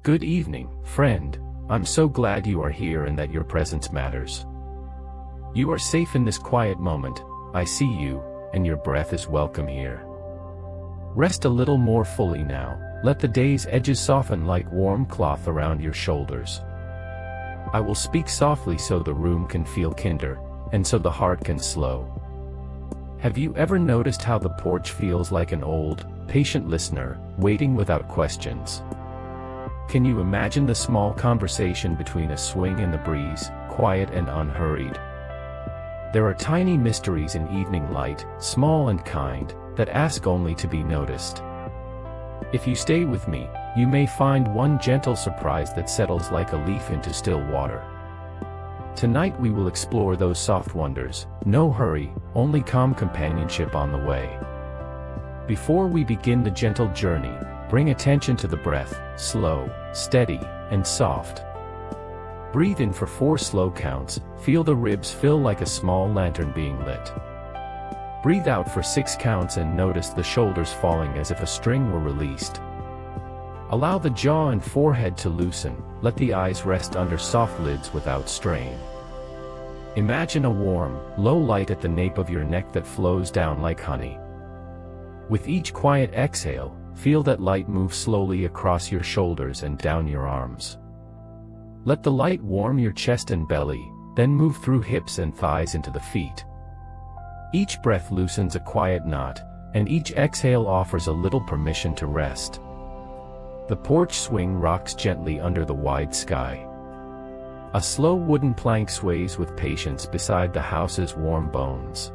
Good evening, friend. I'm so glad you are here and that your presence matters. You are safe in this quiet moment. I see you, and your breath is welcome here. Rest a little more fully now. Let the day's edges soften like warm cloth around your shoulders. I will speak softly so the room can feel kinder, and so the heart can slow. Have you ever noticed how the porch feels like an old, patient listener, waiting without questions? Can you imagine the small conversation between a swing and the breeze, quiet and unhurried? There are tiny mysteries in evening light, small and kind, that ask only to be noticed. If you stay with me, you may find one gentle surprise that settles like a leaf into still water. Tonight we will explore those soft wonders, no hurry, only calm companionship on the way. Before we begin the gentle journey, bring attention to the breath, slow, steady, and soft. Breathe in for 4 slow counts, feel the ribs fill like a small lantern being lit. Breathe out for 6 counts and notice the shoulders falling as if a string were released. Allow the jaw and forehead to loosen, let the eyes rest under soft lids without strain. Imagine a warm, low light at the nape of your neck that flows down like honey. With each quiet exhale, feel that light move slowly across your shoulders and down your arms. Let the light warm your chest and belly, then move through hips and thighs into the feet. Each breath loosens a quiet knot, and each exhale offers a little permission to rest. The porch swing rocks gently under the wide sky. A slow wooden plank sways with patience beside the house's warm bones.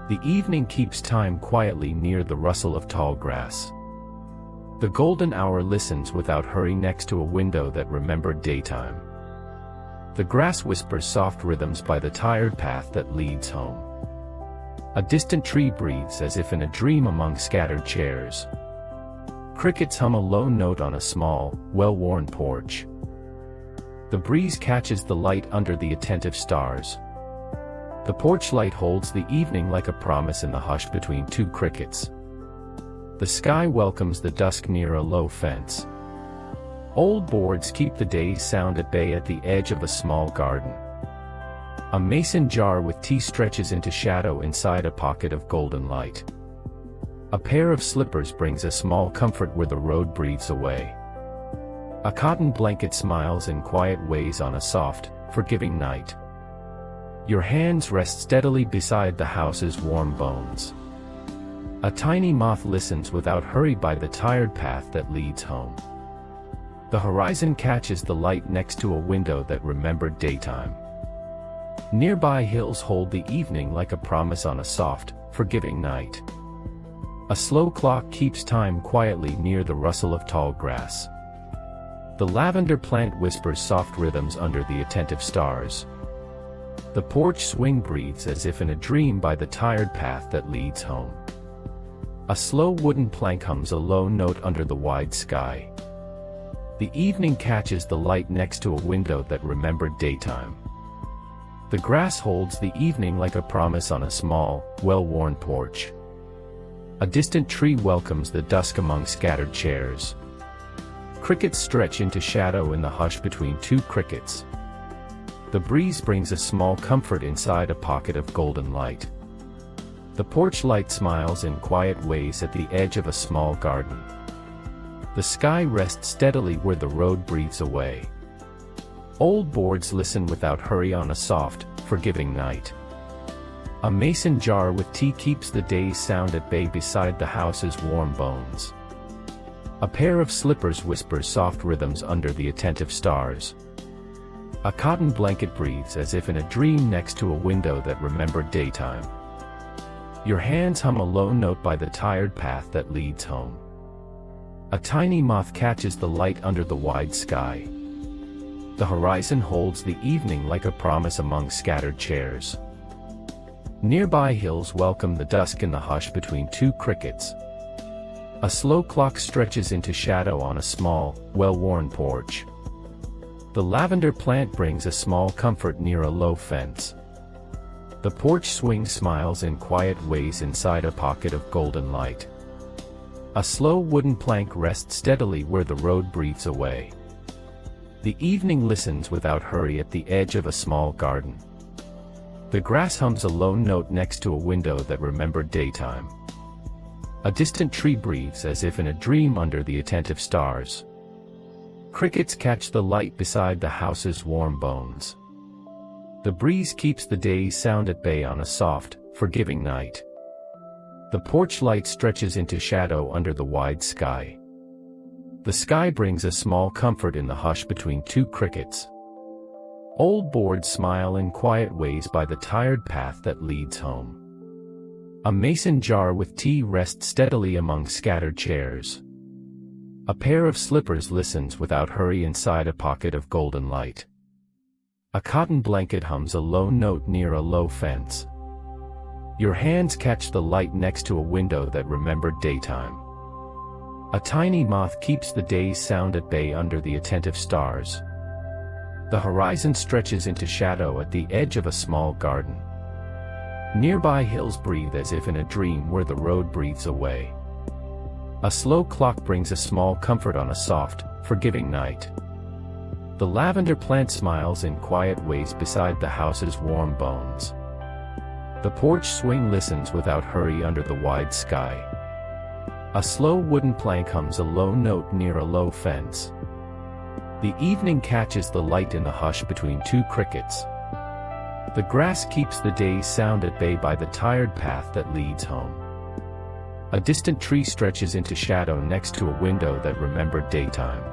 The evening keeps time quietly near the rustle of tall grass. The golden hour listens without hurry next to a window that remembered daytime. The grass whispers soft rhythms by the tired path that leads home. A distant tree breathes as if in a dream among scattered chairs. Crickets hum a low note on a small, well-worn porch. The breeze catches the light under the attentive stars. The porch light holds the evening like a promise in the hush between 2 crickets. The sky welcomes the dusk near a low fence. Old boards keep the day's sound at bay at the edge of a small garden. A mason jar with tea stretches into shadow inside a pocket of golden light. A pair of slippers brings a small comfort where the road breathes away. A cotton blanket smiles in quiet ways on a soft, forgiving night. Your hands rest steadily beside the house's warm bones. A tiny moth listens without hurry by the tired path that leads home. The horizon catches the light next to a window that remembered daytime. Nearby hills hold the evening like a promise on a soft, forgiving night. A slow clock keeps time quietly near the rustle of tall grass. The lavender plant whispers soft rhythms under the attentive stars. The porch swing breathes as if in a dream by the tired path that leads home. A slow wooden plank hums a low note under the wide sky. The evening catches the light next to a window that remembered daytime. The grass holds the evening like a promise on a small, well-worn porch. A distant tree welcomes the dusk among scattered chairs. Crickets stretch into shadow in the hush between 2 crickets. The breeze brings a small comfort inside a pocket of golden light. The porch light smiles in quiet ways at the edge of a small garden. The sky rests steadily where the road breathes away. Old boards listen without hurry on a soft, forgiving night. A mason jar with tea keeps the day's sound at bay beside the house's warm bones. A pair of slippers whispers soft rhythms under the attentive stars. A cotton blanket breathes as if in a dream next to a window that remembered daytime. Your hands hum a low note by the tired path that leads home. A tiny moth catches the light under the wide sky. The horizon holds the evening like a promise among scattered chairs. Nearby hills welcome the dusk in the hush between 2 crickets. A slow clock stretches into shadow on a small, well-worn porch. The lavender plant brings a small comfort near a low fence. The porch swing smiles in quiet ways inside a pocket of golden light. A slow wooden plank rests steadily where the road breathes away. The evening listens without hurry at the edge of a small garden. The grass hums a lone note next to a window that remembered daytime. A distant tree breathes as if in a dream under the attentive stars. Crickets catch the light beside the house's warm bones. The breeze keeps the day's sound at bay on a soft, forgiving night. The porch light stretches into shadow under the wide sky. The sky brings a small comfort in the hush between two crickets. Old boards smile in quiet ways by the tired path that leads home. A mason jar with tea rests steadily among scattered chairs. A pair of slippers listens without hurry inside a pocket of golden light. A cotton blanket hums a lone note near a low fence. Your hands catch the light next to a window that remembered daytime. A tiny moth keeps the day's sound at bay under the attentive stars. The horizon stretches into shadow at the edge of a small garden. Nearby hills breathe as if in a dream where the road breathes away. A slow clock brings a small comfort on a soft, forgiving night. The lavender plant smiles in quiet ways beside the house's warm bones. The porch swing listens without hurry under the wide sky. A slow wooden plank hums a low note near a low fence. The evening catches the light in the hush between two crickets. The grass keeps the day's sound at bay by the tired path that leads home. A distant tree stretches into shadow next to a window that remembered daytime.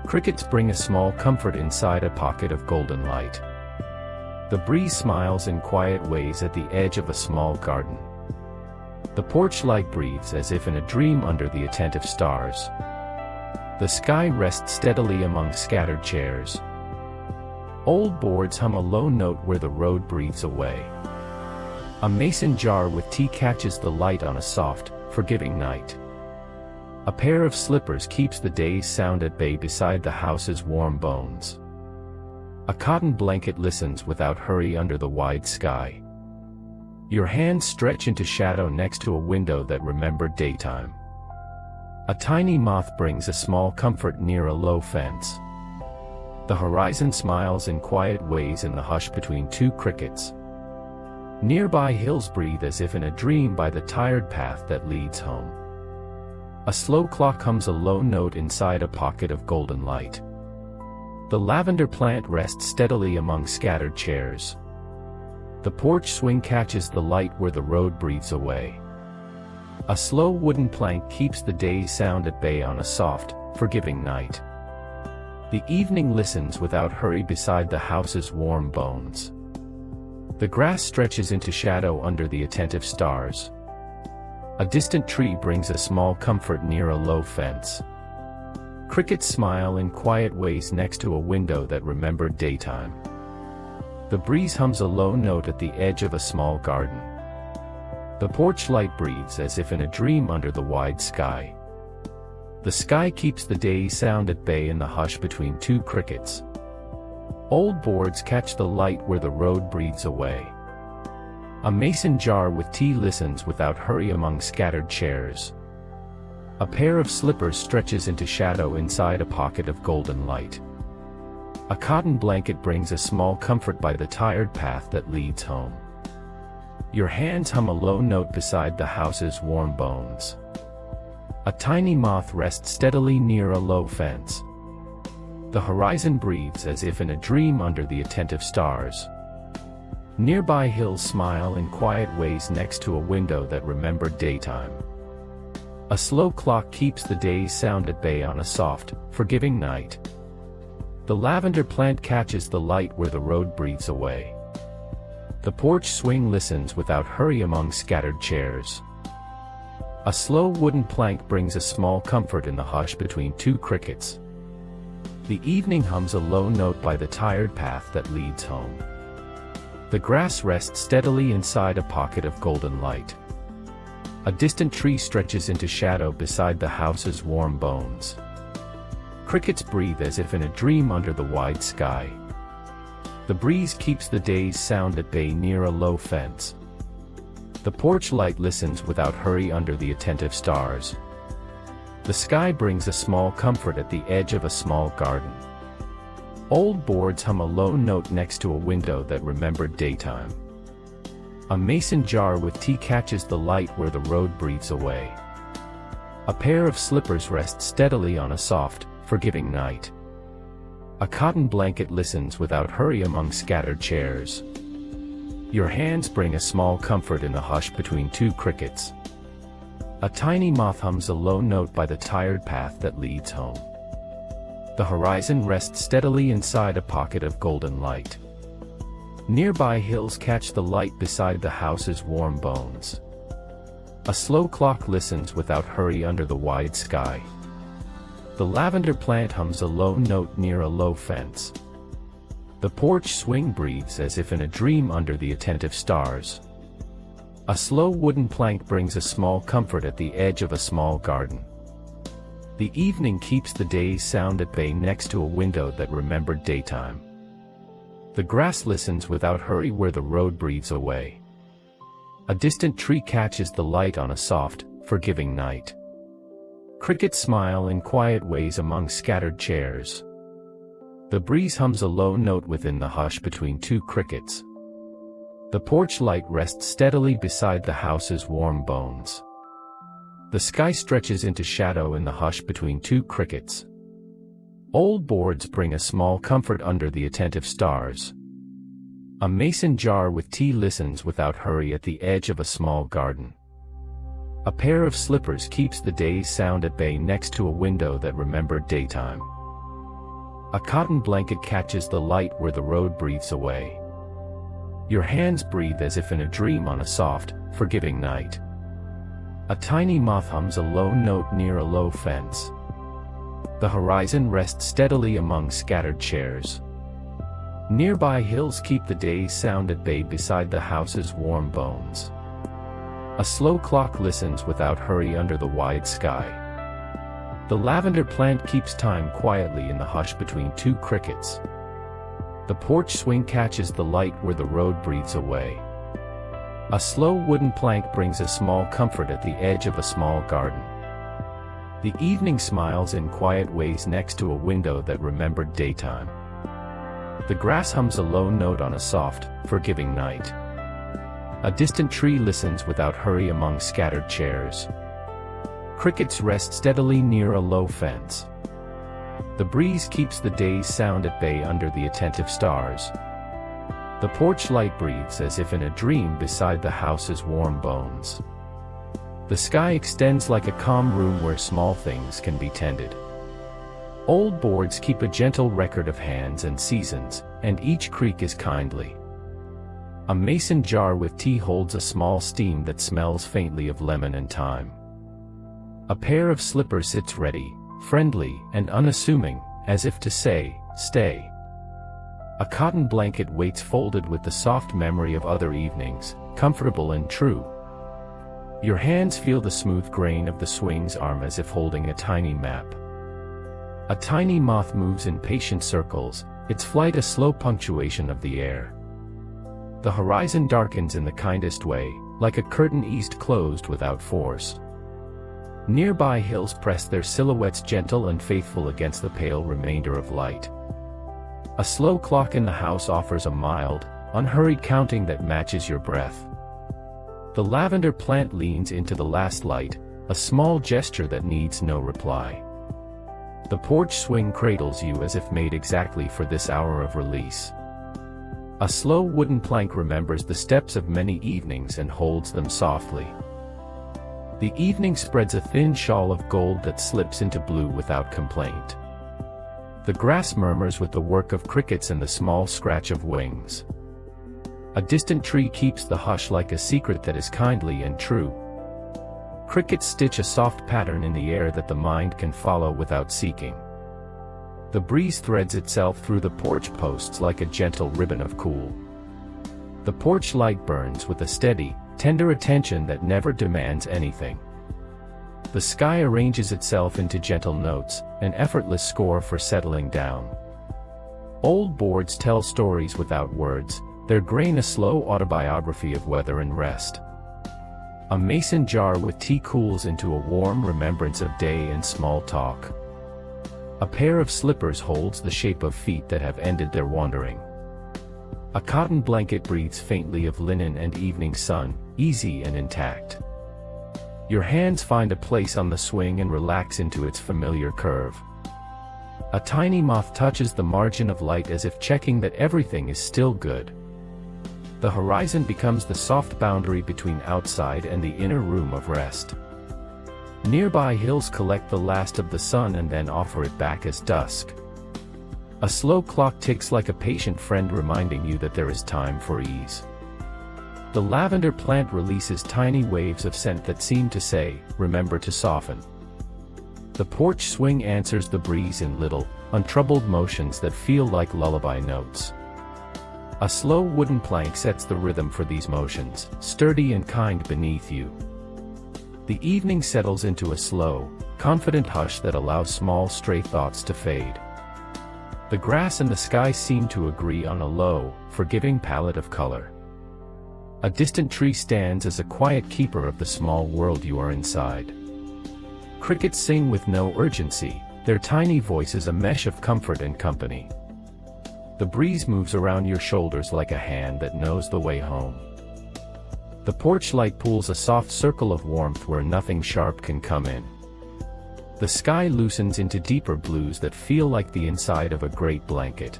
Crickets bring a small comfort inside a pocket of golden light. The breeze smiles in quiet ways at the edge of a small garden. The porch light breathes as if in a dream under the attentive stars. The sky rests steadily among scattered chairs. Old boards hum a low note where the road breathes away. A mason jar with tea catches the light on a soft, forgiving night. A pair of slippers keeps the day's sound at bay beside the house's warm bones. A cotton blanket listens without hurry under the wide sky. Your hands stretch into shadow next to a window that remembered daytime. A tiny moth brings a small comfort near a low fence. The horizon smiles in quiet ways in the hush between two crickets. Nearby hills breathe as if in a dream by the tired path that leads home. A slow clock hums a low note inside a pocket of golden light. The lavender plant rests steadily among scattered chairs. The porch swing catches the light where the road breathes away. A slow wooden plank keeps the day's sound at bay on a soft, forgiving night. The evening listens without hurry beside the house's warm bones. The grass stretches into shadow under the attentive stars. A distant tree brings a small comfort near a low fence. Crickets smile in quiet ways next to a window that remembered daytime. The breeze hums a low note at the edge of a small garden. The porch light breathes as if in a dream under the wide sky. The sky keeps the day's sound at bay in the hush between two crickets. Old boards catch the light where the road breathes away. A mason jar with tea listens without hurry among scattered chairs. A pair of slippers stretches into shadow inside a pocket of golden light. A cotton blanket brings a small comfort by the tired path that leads home. Your hands hum a low note beside the house's warm bones. A tiny moth rests steadily near a low fence. The horizon breathes as if in a dream under the attentive stars. Nearby hills smile in quiet ways next to a window that remembered daytime. A slow clock keeps the day's sound at bay on a soft, forgiving night. The lavender plant catches the light where the road breathes away. The porch swing listens without hurry among scattered chairs. A slow wooden plank brings a small comfort in the hush between two crickets. The evening hums a low note by the tired path that leads home. The grass rests steadily inside a pocket of golden light. A distant tree stretches into shadow beside the house's warm bones. Crickets breathe as if in a dream under the wide sky. The breeze keeps the day's sound at bay near a low fence. The porch light listens without hurry under the attentive stars. The sky brings a small comfort at the edge of a small garden. Old boards hum a low note next to a window that remembered daytime. A mason jar with tea catches the light where the road breathes away. A pair of slippers rest steadily on a soft, forgiving night. A cotton blanket listens without hurry among scattered chairs. Your hands bring a small comfort in the hush between two crickets. A tiny moth hums a low note by the tired path that leads home. The horizon rests steadily inside a pocket of golden light. Nearby hills catch the light beside the house's warm bones. A slow clock listens without hurry under the wide sky. The lavender plant hums a low note near a low fence. The porch swing breathes as if in a dream under the attentive stars. A slow wooden plank brings a small comfort at the edge of a small garden. The evening keeps the day's sound at bay next to a window that remembered daytime. The grass listens without hurry where the road breathes away. A distant tree catches the light on a soft, forgiving night. Crickets smile in quiet ways among scattered chairs. The breeze hums a low note within the hush between two crickets. The porch light rests steadily beside the house's warm bones. The sky stretches into shadow in the hush between two crickets. Old boards bring a small comfort under the attentive stars. A mason jar with tea listens without hurry at the edge of a small garden. A pair of slippers keeps the day's sound at bay next to a window that remembered daytime. A cotton blanket catches the light where the road breathes away. Your hands breathe as if in a dream on a soft, forgiving night. A tiny moth hums a low note near a low fence. The horizon rests steadily among scattered chairs. Nearby hills keep the day's sound at bay beside the house's warm bones. A slow clock listens without hurry under the wide sky. The lavender plant keeps time quietly in the hush between two crickets. The porch swing catches the light where the road breathes away. A slow wooden plank brings a small comfort at the edge of a small garden. The evening smiles in quiet ways next to a window that remembered daytime. The grass hums a low note on a soft, forgiving night. A distant tree listens without hurry among scattered chairs. Crickets rest steadily near a low fence. The breeze keeps the day's sound at bay under the attentive stars. The porch light breathes as if in a dream beside the house's warm bones. The sky extends like a calm room where small things can be tended. Old boards keep a gentle record of hands and seasons, and each creak is kindly. A mason jar with tea holds a small steam that smells faintly of lemon and thyme. A pair of slippers sits ready, friendly and unassuming, as if to say, "Stay." A cotton blanket waits folded with the soft memory of other evenings, comfortable and true. Your hands feel the smooth grain of the swing's arm as if holding a tiny map. A tiny moth moves in patient circles, its flight a slow punctuation of the air. The horizon darkens in the kindest way, like a curtain eased closed without force. Nearby hills press their silhouettes gentle and faithful against the pale remainder of light. A slow clock in the house offers a mild, unhurried counting that matches your breath. The lavender plant leans into the last light, a small gesture that needs no reply. The porch swing cradles you as if made exactly for this hour of release. A slow wooden plank remembers the steps of many evenings and holds them softly. The evening spreads a thin shawl of gold that slips into blue without complaint. The grass murmurs with the work of crickets and the small scratch of wings. A distant tree keeps the hush like a secret that is kindly and true. Crickets stitch a soft pattern in the air that the mind can follow without seeking. The breeze threads itself through the porch posts like a gentle ribbon of cool. The porch light burns with a steady, tender attention that never demands anything. The sky arranges itself into gentle notes, an effortless score for settling down. Old boards tell stories without words, their grain a slow autobiography of weather and rest. A mason jar with tea cools into a warm remembrance of day and small talk. A pair of slippers holds the shape of feet that have ended their wandering. A cotton blanket breathes faintly of linen and evening sun, easy and intact. Your hands find a place on the swing and relax into its familiar curve. A tiny moth touches the margin of light as if checking that everything is still good. The horizon becomes the soft boundary between outside and the inner room of rest. Nearby hills collect the last of the sun and then offer it back as dusk. A slow clock ticks like a patient friend reminding you that there is time for ease. The lavender plant releases tiny waves of scent that seem to say, remember to soften. The porch swing answers the breeze in little, untroubled motions that feel like lullaby notes. A slow wooden plank sets the rhythm for these motions, sturdy and kind beneath you. The evening settles into a slow, confident hush that allows small stray thoughts to fade. The grass and the sky seem to agree on a low, forgiving palette of color. A distant tree stands as a quiet keeper of the small world you are inside. Crickets sing with no urgency, their tiny voices a mesh of comfort and company. The breeze moves around your shoulders like a hand that knows the way home. The porch light pools a soft circle of warmth where nothing sharp can come in. The sky loosens into deeper blues that feel like the inside of a great blanket.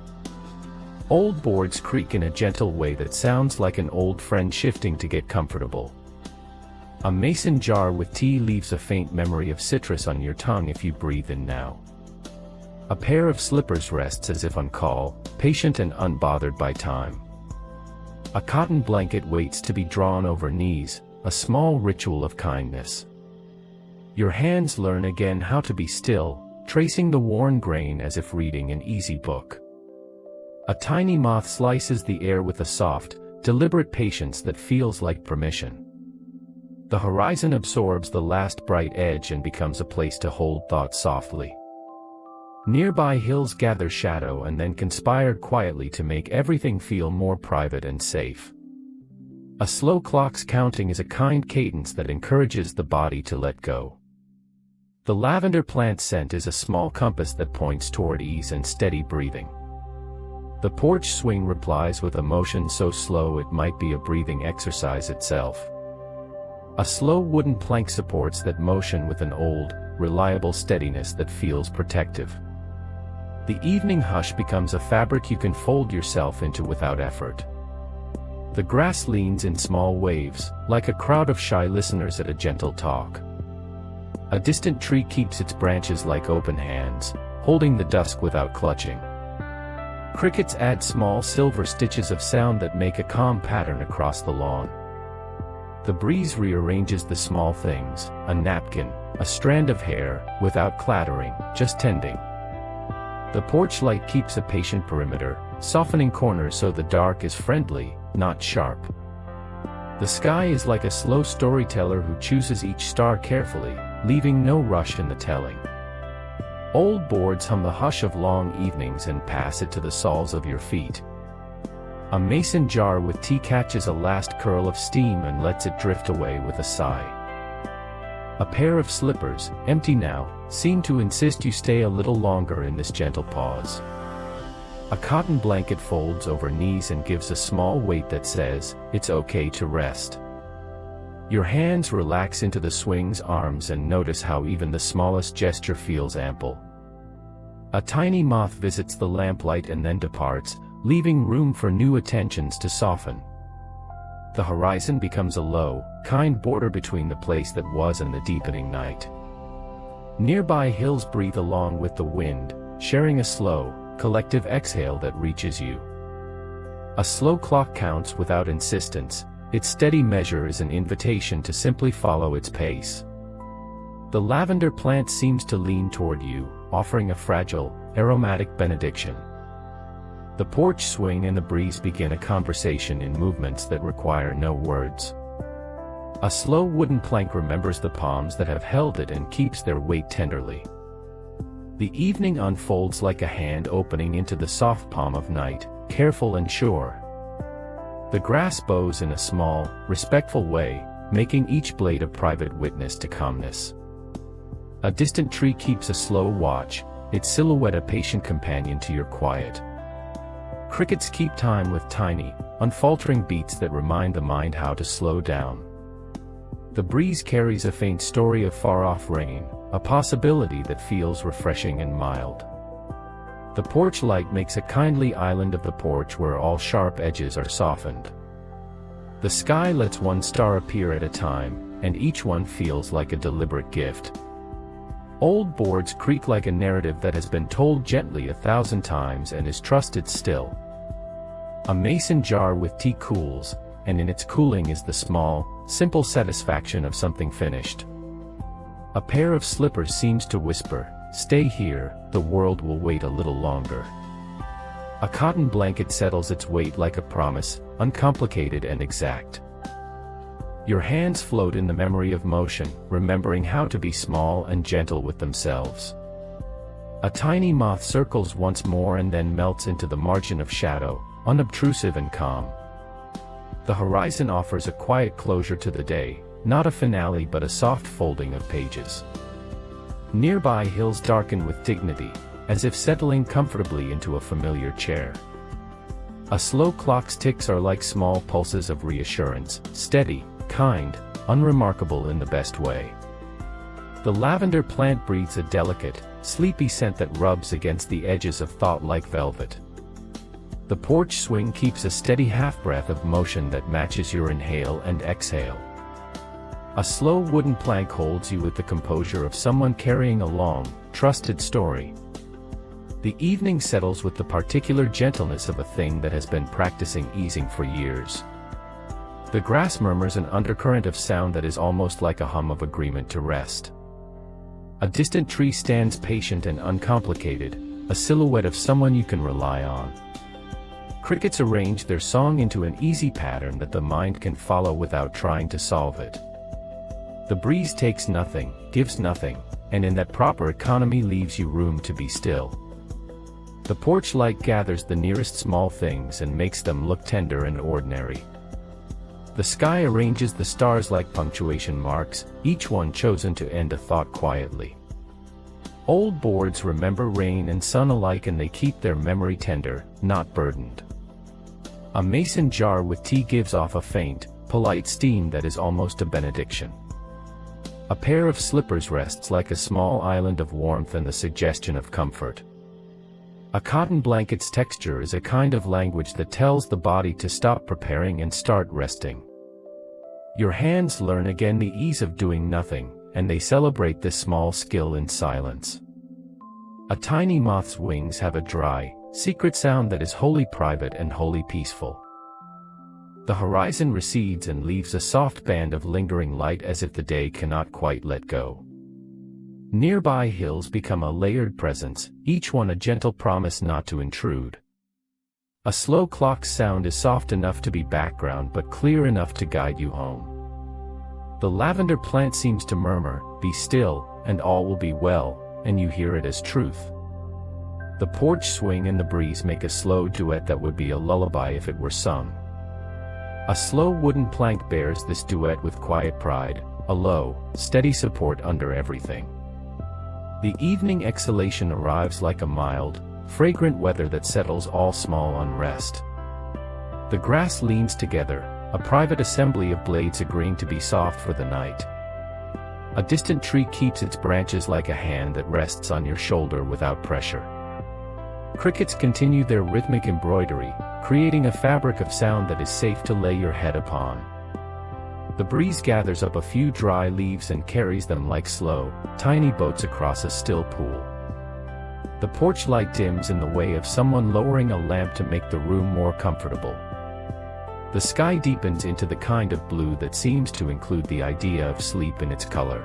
Old boards creak in a gentle way that sounds like an old friend shifting to get comfortable. A mason jar with tea leaves a faint memory of citrus on your tongue if you breathe in now. A pair of slippers rests as if on call, patient and unbothered by time. A cotton blanket waits to be drawn over knees, a small ritual of kindness. Your hands learn again how to be still, tracing the worn grain as if reading an easy book. A tiny moth slices the air with a soft, deliberate patience that feels like permission. The horizon absorbs the last bright edge and becomes a place to hold thoughts softly. Nearby hills gather shadow and then conspire quietly to make everything feel more private and safe. A slow clock's counting is a kind cadence that encourages the body to let go. The lavender plant scent is a small compass that points toward ease and steady breathing. The porch swing replies with a motion so slow it might be a breathing exercise itself. A slow wooden plank supports that motion with an old, reliable steadiness that feels protective. The evening hush becomes a fabric you can fold yourself into without effort. The grass leans in small waves, like a crowd of shy listeners at a gentle talk. A distant tree keeps its branches like open hands, holding the dusk without clutching. Crickets add small silver stitches of sound that make a calm pattern across the lawn. The breeze rearranges the small things, a napkin, a strand of hair, without clattering, just tending. The porch light keeps a patient perimeter, softening corners so the dark is friendly, not sharp. The sky is like a slow storyteller who chooses each star carefully, leaving no rush in the telling. Old boards hum the hush of long evenings and pass it to the soles of your feet. A mason jar with tea catches a last curl of steam and lets it drift away with a sigh. A pair of slippers, empty now, seem to insist you stay a little longer in this gentle pause. A cotton blanket folds over knees and gives a small weight that says, it's okay to rest. Your hands relax into the swing's arms and notice how even the smallest gesture feels ample. A tiny moth visits the lamplight and then departs, leaving room for new attentions to soften. The horizon becomes a low, kind border between the place that was and the deepening night. Nearby hills breathe along with the wind, sharing a slow, collective exhale that reaches you. A slow clock counts without insistence, its steady measure is an invitation to simply follow its pace. The lavender plant seems to lean toward you, offering a fragile, aromatic benediction. The porch swing and the breeze begin a conversation in movements that require no words. A slow wooden plank remembers the palms that have held it and keeps their weight tenderly. The evening unfolds like a hand opening into the soft palm of night, careful and sure. The grass bows in a small, respectful way, making each blade a private witness to calmness. A distant tree keeps a slow watch, its silhouette a patient companion to your quiet. Crickets keep time with tiny, unfaltering beats that remind the mind how to slow down. The breeze carries a faint story of far-off rain, a possibility that feels refreshing and mild. The porch light makes a kindly island of the porch where all sharp edges are softened. The sky lets one star appear at a time, and each one feels like a deliberate gift. Old boards creak like a narrative that has been told gently 1,000 times and is trusted still. A mason jar with tea cools, and in its cooling is the small, simple satisfaction of something finished. A pair of slippers seems to whisper, "Stay here, the world will wait a little longer." A cotton blanket settles its weight like a promise, uncomplicated and exact. Your hands float in the memory of motion, remembering how to be small and gentle with themselves. A tiny moth circles once more and then melts into the margin of shadow, unobtrusive and calm. The horizon offers a quiet closure to the day, not a finale but a soft folding of pages. Nearby hills darken with dignity, as if settling comfortably into a familiar chair. A slow clock's ticks are like small pulses of reassurance, steady, kind, unremarkable in the best way. The lavender plant breathes a delicate, sleepy scent that rubs against the edges of thought like velvet. The porch swing keeps a steady half-breath of motion that matches your inhale and exhale. A slow wooden plank holds you with the composure of someone carrying a long, trusted story. The evening settles with the particular gentleness of a thing that has been practicing easing for years. The grass murmurs an undercurrent of sound that is almost like a hum of agreement to rest. A distant tree stands patient and uncomplicated, a silhouette of someone you can rely on. Crickets arrange their song into an easy pattern that the mind can follow without trying to solve it. The breeze takes nothing, gives nothing, and in that proper economy leaves you room to be still. The porch light gathers the nearest small things and makes them look tender and ordinary. The sky arranges the stars like punctuation marks, each one chosen to end a thought quietly. Old boards remember rain and sun alike and they keep their memory tender, not burdened. A mason jar with tea gives off a faint, polite steam that is almost a benediction. A pair of slippers rests like a small island of warmth and the suggestion of comfort. A cotton blanket's texture is a kind of language that tells the body to stop preparing and start resting. Your hands learn again the ease of doing nothing, and they celebrate this small skill in silence. A tiny moth's wings have a dry, secret sound that is wholly private and wholly peaceful. The horizon recedes and leaves a soft band of lingering light as if the day cannot quite let go. Nearby hills become a layered presence, each one a gentle promise not to intrude. A slow clock's sound is soft enough to be background but clear enough to guide you home. The lavender plant seems to murmur, "Be still, and all will be well," and you hear it as truth. The porch swing and the breeze make a slow duet that would be a lullaby if it were sung. A slow wooden plank bears this duet with quiet pride, a low, steady support under everything. The evening exhalation arrives like a mild, fragrant weather that settles all small unrest. The grass leans together, a private assembly of blades agreeing to be soft for the night. A distant tree keeps its branches like a hand that rests on your shoulder without pressure. Crickets continue their rhythmic embroidery, creating a fabric of sound that is safe to lay your head upon. The breeze gathers up a few dry leaves and carries them like slow, tiny boats across a still pool. The porch light dims in the way of someone lowering a lamp to make the room more comfortable. The sky deepens into the kind of blue that seems to include the idea of sleep in its color.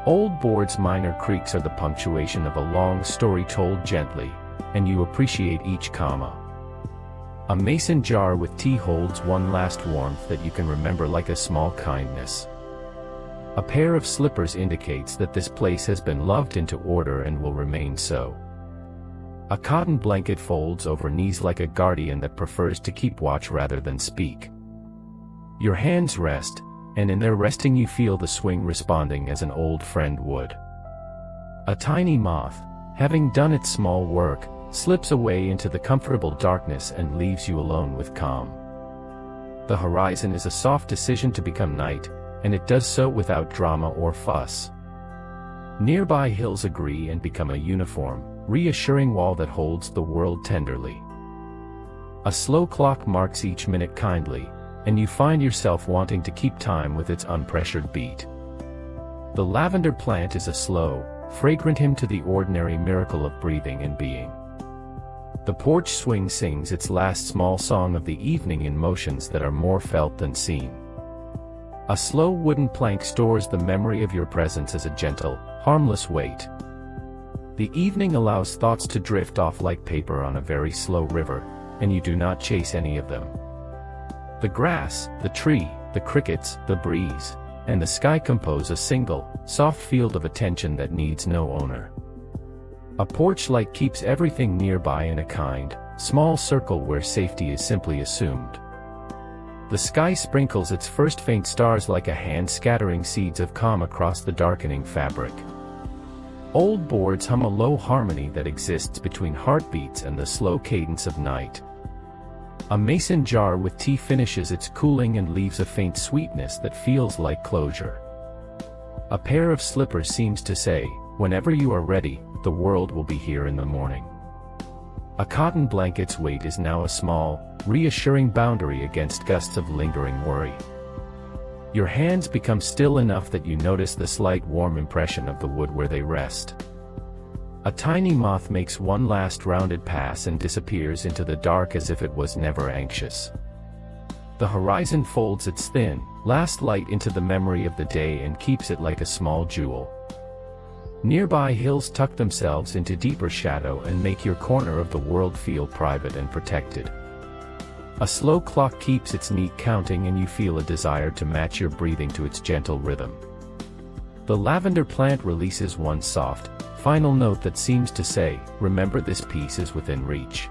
Old boards' minor creaks are the punctuation of a long story told gently, and you appreciate each comma. A mason jar with tea holds one last warmth that you can remember like a small kindness. A pair of slippers indicates that this place has been loved into order and will remain so. A cotton blanket folds over knees like a guardian that prefers to keep watch rather than speak. Your hands rest, and in their resting you feel the swing responding as an old friend would. A tiny moth, having done its small work, slips away into the comfortable darkness and leaves you alone with calm. The horizon is a soft decision to become night, and it does so without drama or fuss. Nearby hills agree and become a uniform, reassuring wall that holds the world tenderly. A slow clock marks each minute kindly, and you find yourself wanting to keep time with its unpressured beat. The lavender plant is a slow, fragrant hymn to the ordinary miracle of breathing and being. The porch swing sings its last small song of the evening in motions that are more felt than seen. A slow wooden plank stores the memory of your presence as a gentle, harmless weight. The evening allows thoughts to drift off like paper on a very slow river, and you do not chase any of them. The grass, the tree, the crickets, the breeze, and the sky compose a single, soft field of attention that needs no owner. A porch light keeps everything nearby in a kind, small circle where safety is simply assumed. The sky sprinkles its first faint stars like a hand scattering seeds of calm across the darkening fabric. Old boards hum a low harmony that exists between heartbeats and the slow cadence of night. A mason jar with tea finishes its cooling and leaves a faint sweetness that feels like closure. A pair of slippers seems to say, whenever you are ready, the world will be here in the morning. A cotton blanket's weight is now a small, reassuring boundary against gusts of lingering worry. Your hands become still enough that you notice the slight warm impression of the wood where they rest. A tiny moth makes one last rounded pass and disappears into the dark as if it was never anxious. The horizon folds its thin, last light into the memory of the day and keeps it like a small jewel. Nearby hills tuck themselves into deeper shadow and make your corner of the world feel private and protected. A slow clock keeps its neat counting and you feel a desire to match your breathing to its gentle rhythm. The lavender plant releases one soft, final note that seems to say, remember this piece is within reach.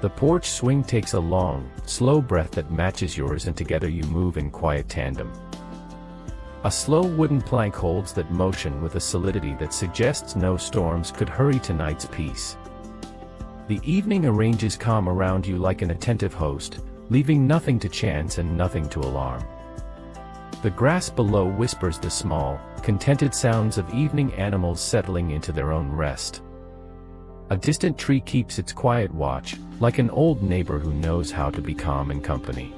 The porch swing takes a long, slow breath that matches yours and together you move in quiet tandem. A slow wooden plank holds that motion with a solidity that suggests no storms could hurry tonight's peace. The evening arranges calm around you like an attentive host, leaving nothing to chance and nothing to alarm. The grass below whispers the small, contented sounds of evening animals settling into their own rest. A distant tree keeps its quiet watch, like an old neighbor who knows how to be calm in company.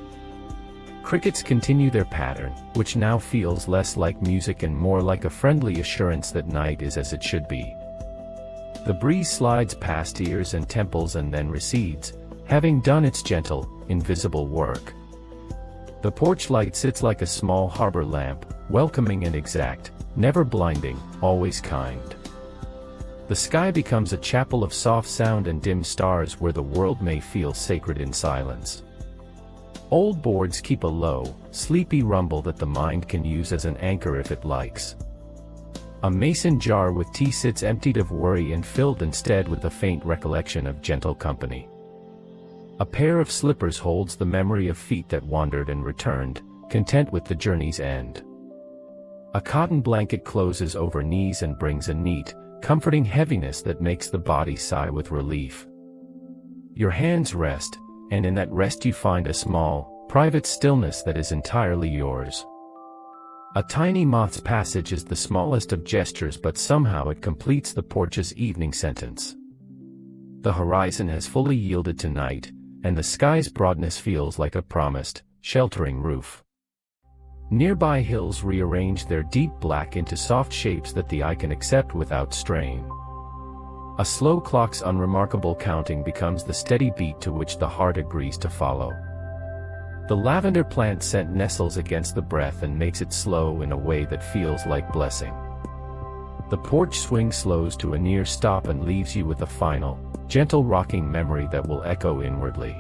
Crickets continue their pattern, which now feels less like music and more like a friendly assurance that night is as it should be. The breeze slides past ears and temples and then recedes, having done its gentle, invisible work. The porch light sits like a small harbor lamp, welcoming and exact, never blinding, always kind. The sky becomes a chapel of soft sound and dim stars where the world may feel sacred in silence. Old boards keep a low, sleepy rumble that the mind can use as an anchor if it likes. A mason jar with tea sits emptied of worry and filled instead with a faint recollection of gentle company. A pair of slippers holds the memory of feet that wandered and returned, content with the journey's end. A cotton blanket closes over knees and brings a neat, comforting heaviness that makes the body sigh with relief. Your hands rest, and in that rest you find a small, private stillness that is entirely yours. A tiny moth's passage is the smallest of gestures, but somehow it completes the porch's evening sentence. The horizon has fully yielded to night, and the sky's broadness feels like a promised, sheltering roof. Nearby hills rearrange their deep black into soft shapes that the eye can accept without strain. A slow clock's unremarkable counting becomes the steady beat to which the heart agrees to follow. The lavender plant scent nestles against the breath and makes it slow in a way that feels like blessing. The porch swing slows to a near stop and leaves you with a final, gentle rocking memory that will echo inwardly.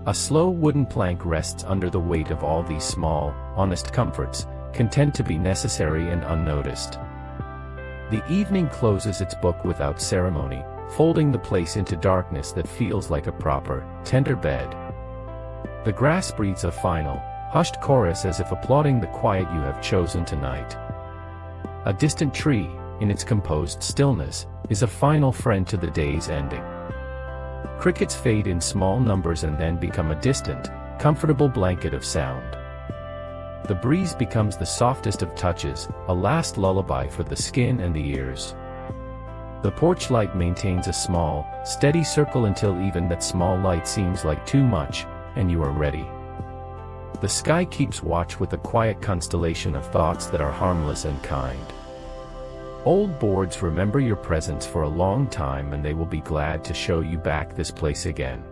A slow wooden plank rests under the weight of all these small, honest comforts, content to be necessary and unnoticed. The evening closes its book without ceremony, folding the place into darkness that feels like a proper, tender bed. The grass breathes a final, hushed chorus as if applauding the quiet you have chosen tonight. A distant tree, in its composed stillness, is a final friend to the day's ending. Crickets fade in small numbers and then become a distant, comfortable blanket of sound. The breeze becomes the softest of touches, a last lullaby for the skin and the ears. The porch light maintains a small, steady circle until even that small light seems like too much, and you are ready. The sky keeps watch with a quiet constellation of thoughts that are harmless and kind. Old boards remember your presence for a long time, and they will be glad to show you back this place again.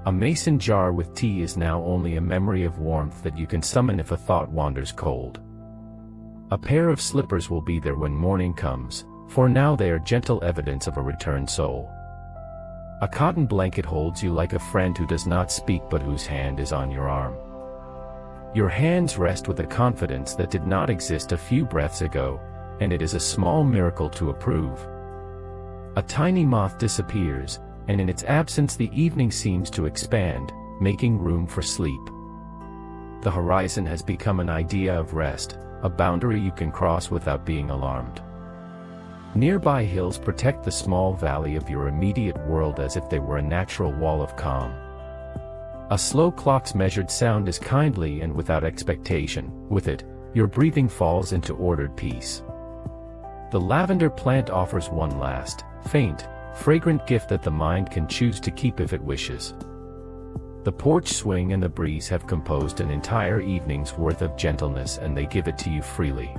A mason jar with tea is now only a memory of warmth that you can summon if a thought wanders cold. A pair of slippers will be there when morning comes, for now they are gentle evidence of a returned soul. A cotton blanket holds you like a friend who does not speak but whose hand is on your arm. Your hands rest with a confidence that did not exist a few breaths ago, and it is a small miracle to approve. A tiny moth disappears, and in its absence the evening seems to expand, making room for sleep. The horizon has become an idea of rest, a boundary you can cross without being alarmed. Nearby hills protect the small valley of your immediate world as if they were a natural wall of calm. A slow clock's measured sound is kindly and without expectation. With it, your breathing falls into ordered peace. The lavender plant offers one last, faint, fragrant gift that the mind can choose to keep if it wishes. The porch swing and the breeze have composed an entire evening's worth of gentleness, and they give it to you freely.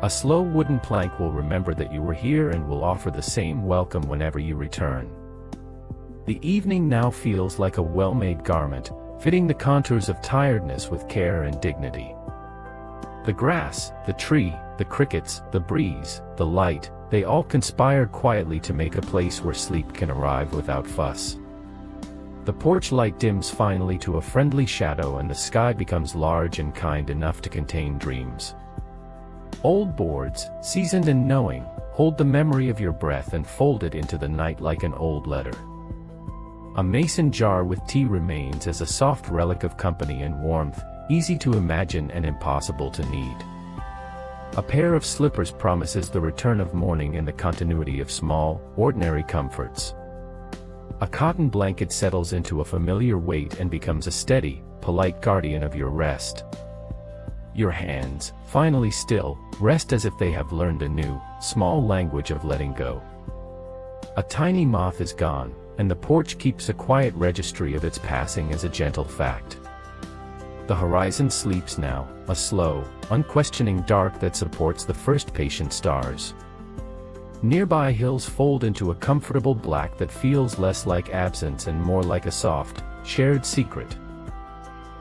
A slow wooden plank will remember that you were here and will offer the same welcome whenever you return. The evening now feels like a well-made garment, fitting the contours of tiredness with care and dignity. The grass, the tree, the crickets, the breeze, the light, they all conspire quietly to make a place where sleep can arrive without fuss. The porch light dims finally to a friendly shadow, and the sky becomes large and kind enough to contain dreams. Old boards, seasoned and knowing, hold the memory of your breath and fold it into the night like an old letter. A mason jar with tea remains as a soft relic of company and warmth, easy to imagine and impossible to need. A pair of slippers promises the return of morning and the continuity of small, ordinary comforts. A cotton blanket settles into a familiar weight and becomes a steady, polite guardian of your rest. Your hands, finally still, rest as if they have learned a new, small language of letting go. A tiny moth is gone, and the porch keeps a quiet registry of its passing as a gentle fact. The horizon sleeps now, a slow, unquestioning dark that supports the first patient stars. Nearby hills fold into a comfortable black that feels less like absence and more like a soft, shared secret.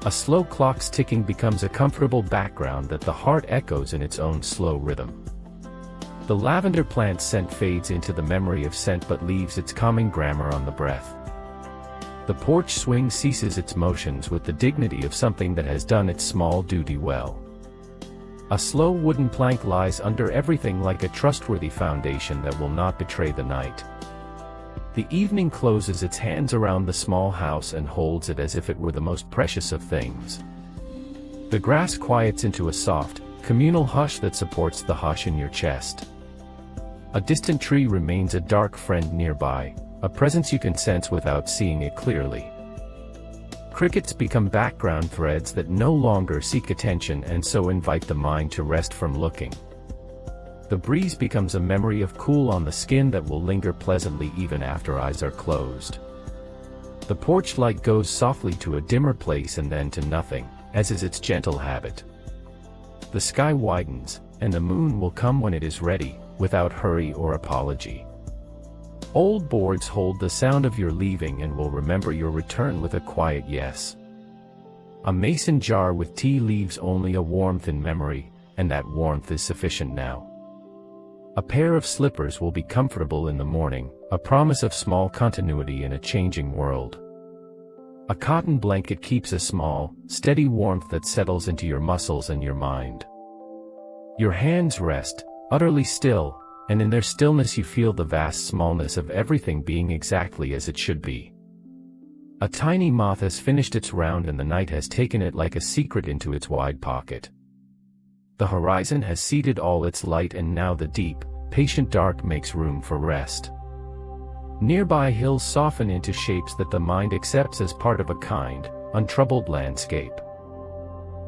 A slow clock's ticking becomes a comfortable background that the heart echoes in its own slow rhythm. The lavender plant's scent fades into the memory of scent but leaves its calming grammar on the breath. The porch swing ceases its motions with the dignity of something that has done its small duty well. A slow wooden plank lies under everything like a trustworthy foundation that will not betray the night. The evening closes its hands around the small house and holds it as if it were the most precious of things. The grass quiets into a soft, communal hush that supports the hush in your chest. A distant tree remains a dark friend nearby, a presence you can sense without seeing it clearly. Crickets become background threads that no longer seek attention and so invite the mind to rest from looking. The breeze becomes a memory of cool on the skin that will linger pleasantly even after eyes are closed. The porch light goes softly to a dimmer place and then to nothing, as is its gentle habit. The sky widens, and the moon will come when it is ready, without hurry or apology. Old boards hold the sound of your leaving and will remember your return with a quiet yes. A mason jar with tea leaves only a warmth in memory, and that warmth is sufficient now. A pair of slippers will be comfortable in the morning, a promise of small continuity in a changing world. A cotton blanket keeps a small, steady warmth that settles into your muscles and your mind. Your hands rest, utterly still, and in their stillness you feel the vast smallness of everything being exactly as it should be. A tiny moth has finished its round and the night has taken it like a secret into its wide pocket. The horizon has ceded all its light and now the deep, patient dark makes room for rest. Nearby hills soften into shapes that the mind accepts as part of a kind, untroubled landscape.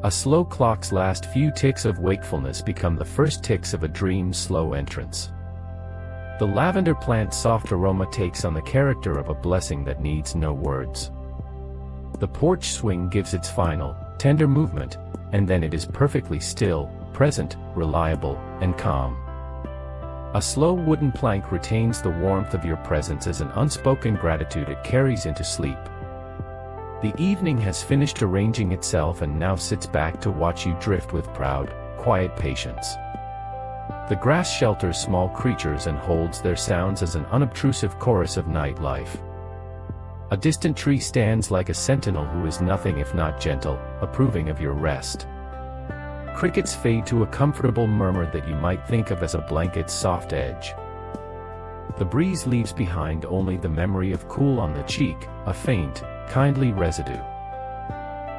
A slow clock's last few ticks of wakefulness become the first ticks of a dream's slow entrance. The lavender plant's soft aroma takes on the character of a blessing that needs no words. The porch swing gives its final, tender movement, and then it is perfectly still, present, reliable, and calm. A slow wooden plank retains the warmth of your presence as an unspoken gratitude it carries into sleep. The evening has finished arranging itself and now sits back to watch you drift with proud, quiet patience. The grass shelters small creatures and holds their sounds as an unobtrusive chorus of night life. A distant tree stands like a sentinel who is nothing if not gentle, approving of your rest. Crickets fade to a comfortable murmur that you might think of as a blanket's soft edge. The breeze leaves behind only the memory of cool on the cheek, a faint, kindly residue.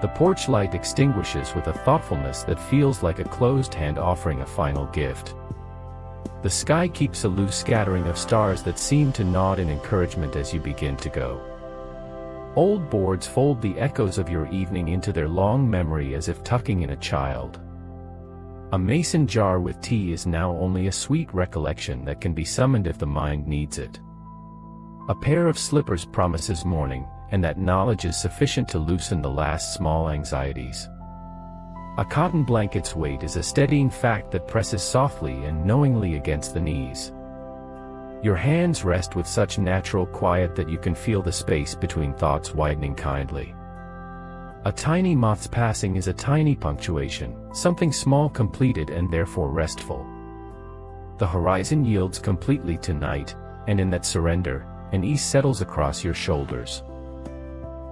The porch light extinguishes with a thoughtfulness that feels like a closed hand offering a final gift. The sky keeps a loose scattering of stars that seem to nod in encouragement as you begin to go. Old boards fold the echoes of your evening into their long memory as if tucking in a child. A mason jar with tea is now only a sweet recollection that can be summoned if the mind needs it. A pair of slippers promises morning, and that knowledge is sufficient to loosen the last small anxieties. A cotton blanket's weight is a steadying fact that presses softly and knowingly against the knees. Your hands rest with such natural quiet that you can feel the space between thoughts widening kindly. A tiny moth's passing is a tiny punctuation, something small completed and therefore restful. The horizon yields completely to night, and in that surrender, an ease settles across your shoulders.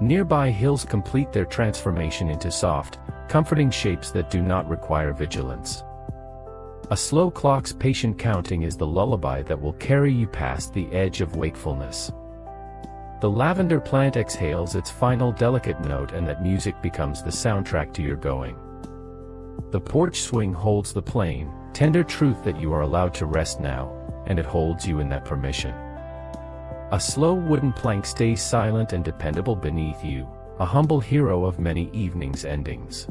Nearby hills complete their transformation into soft, comforting shapes that do not require vigilance. A slow clock's patient counting is the lullaby that will carry you past the edge of wakefulness. The lavender plant exhales its final delicate note and that music becomes the soundtrack to your going. The porch swing holds the plain, tender truth that you are allowed to rest now, and it holds you in that permission. A slow wooden plank stays silent and dependable beneath you, a humble hero of many evenings' endings.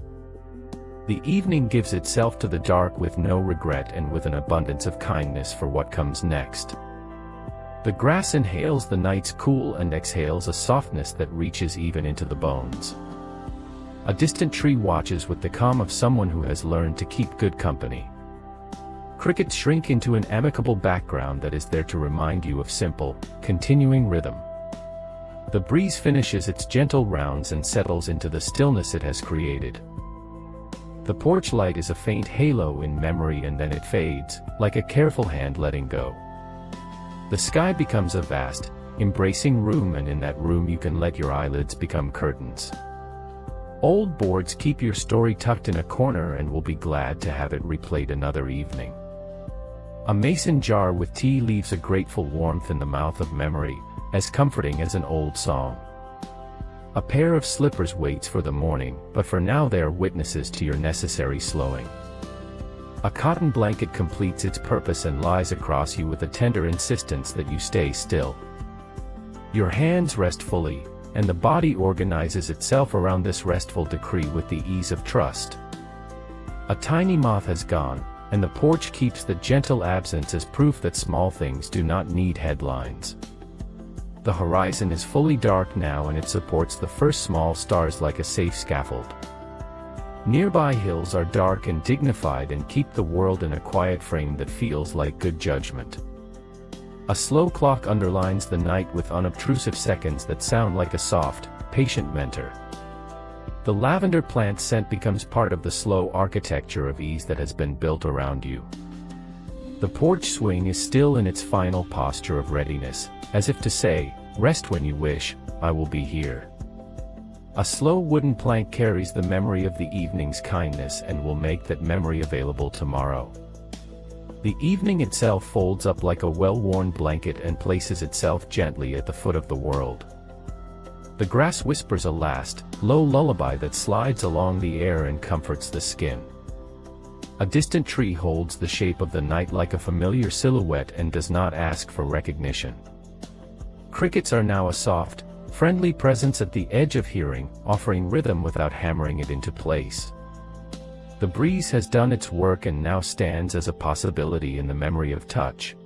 The evening gives itself to the dark with no regret and with an abundance of kindness for what comes next. The grass inhales the night's cool and exhales a softness that reaches even into the bones. A distant tree watches with the calm of someone who has learned to keep good company. Crickets shrink into an amicable background that is there to remind you of simple, continuing rhythm. The breeze finishes its gentle rounds and settles into the stillness it has created. The porch light is a faint halo in memory and then it fades, like a careful hand letting go. The sky becomes a vast, embracing room and in that room you can let your eyelids become curtains. Old boards keep your story tucked in a corner and will be glad to have it replayed another evening. A mason jar with tea leaves a grateful warmth in the mouth of memory, as comforting as an old song. A pair of slippers waits for the morning, but for now they are witnesses to your necessary slowing. A cotton blanket completes its purpose and lies across you with a tender insistence that you stay still. Your hands rest fully, and the body organizes itself around this restful decree with the ease of trust. A tiny moth has gone, and the porch keeps the gentle absence as proof that small things do not need headlines. The horizon is fully dark now and it supports the first small stars like a safe scaffold. Nearby hills are dark and dignified and keep the world in a quiet frame that feels like good judgment. A slow clock underlines the night with unobtrusive seconds that sound like a soft, patient mentor. The lavender plant scent becomes part of the slow architecture of ease that has been built around you. The porch swing is still in its final posture of readiness, as if to say, "Rest when you wish, I will be here." A slow wooden plank carries the memory of the evening's kindness and will make that memory available tomorrow. The evening itself folds up like a well-worn blanket and places itself gently at the foot of the world. The grass whispers a last, low lullaby that slides along the air and comforts the skin. A distant tree holds the shape of the night like a familiar silhouette and does not ask for recognition. Crickets are now a soft, friendly presence at the edge of hearing, offering rhythm without hammering it into place. The breeze has done its work and now stands as a possibility in the memory of touch.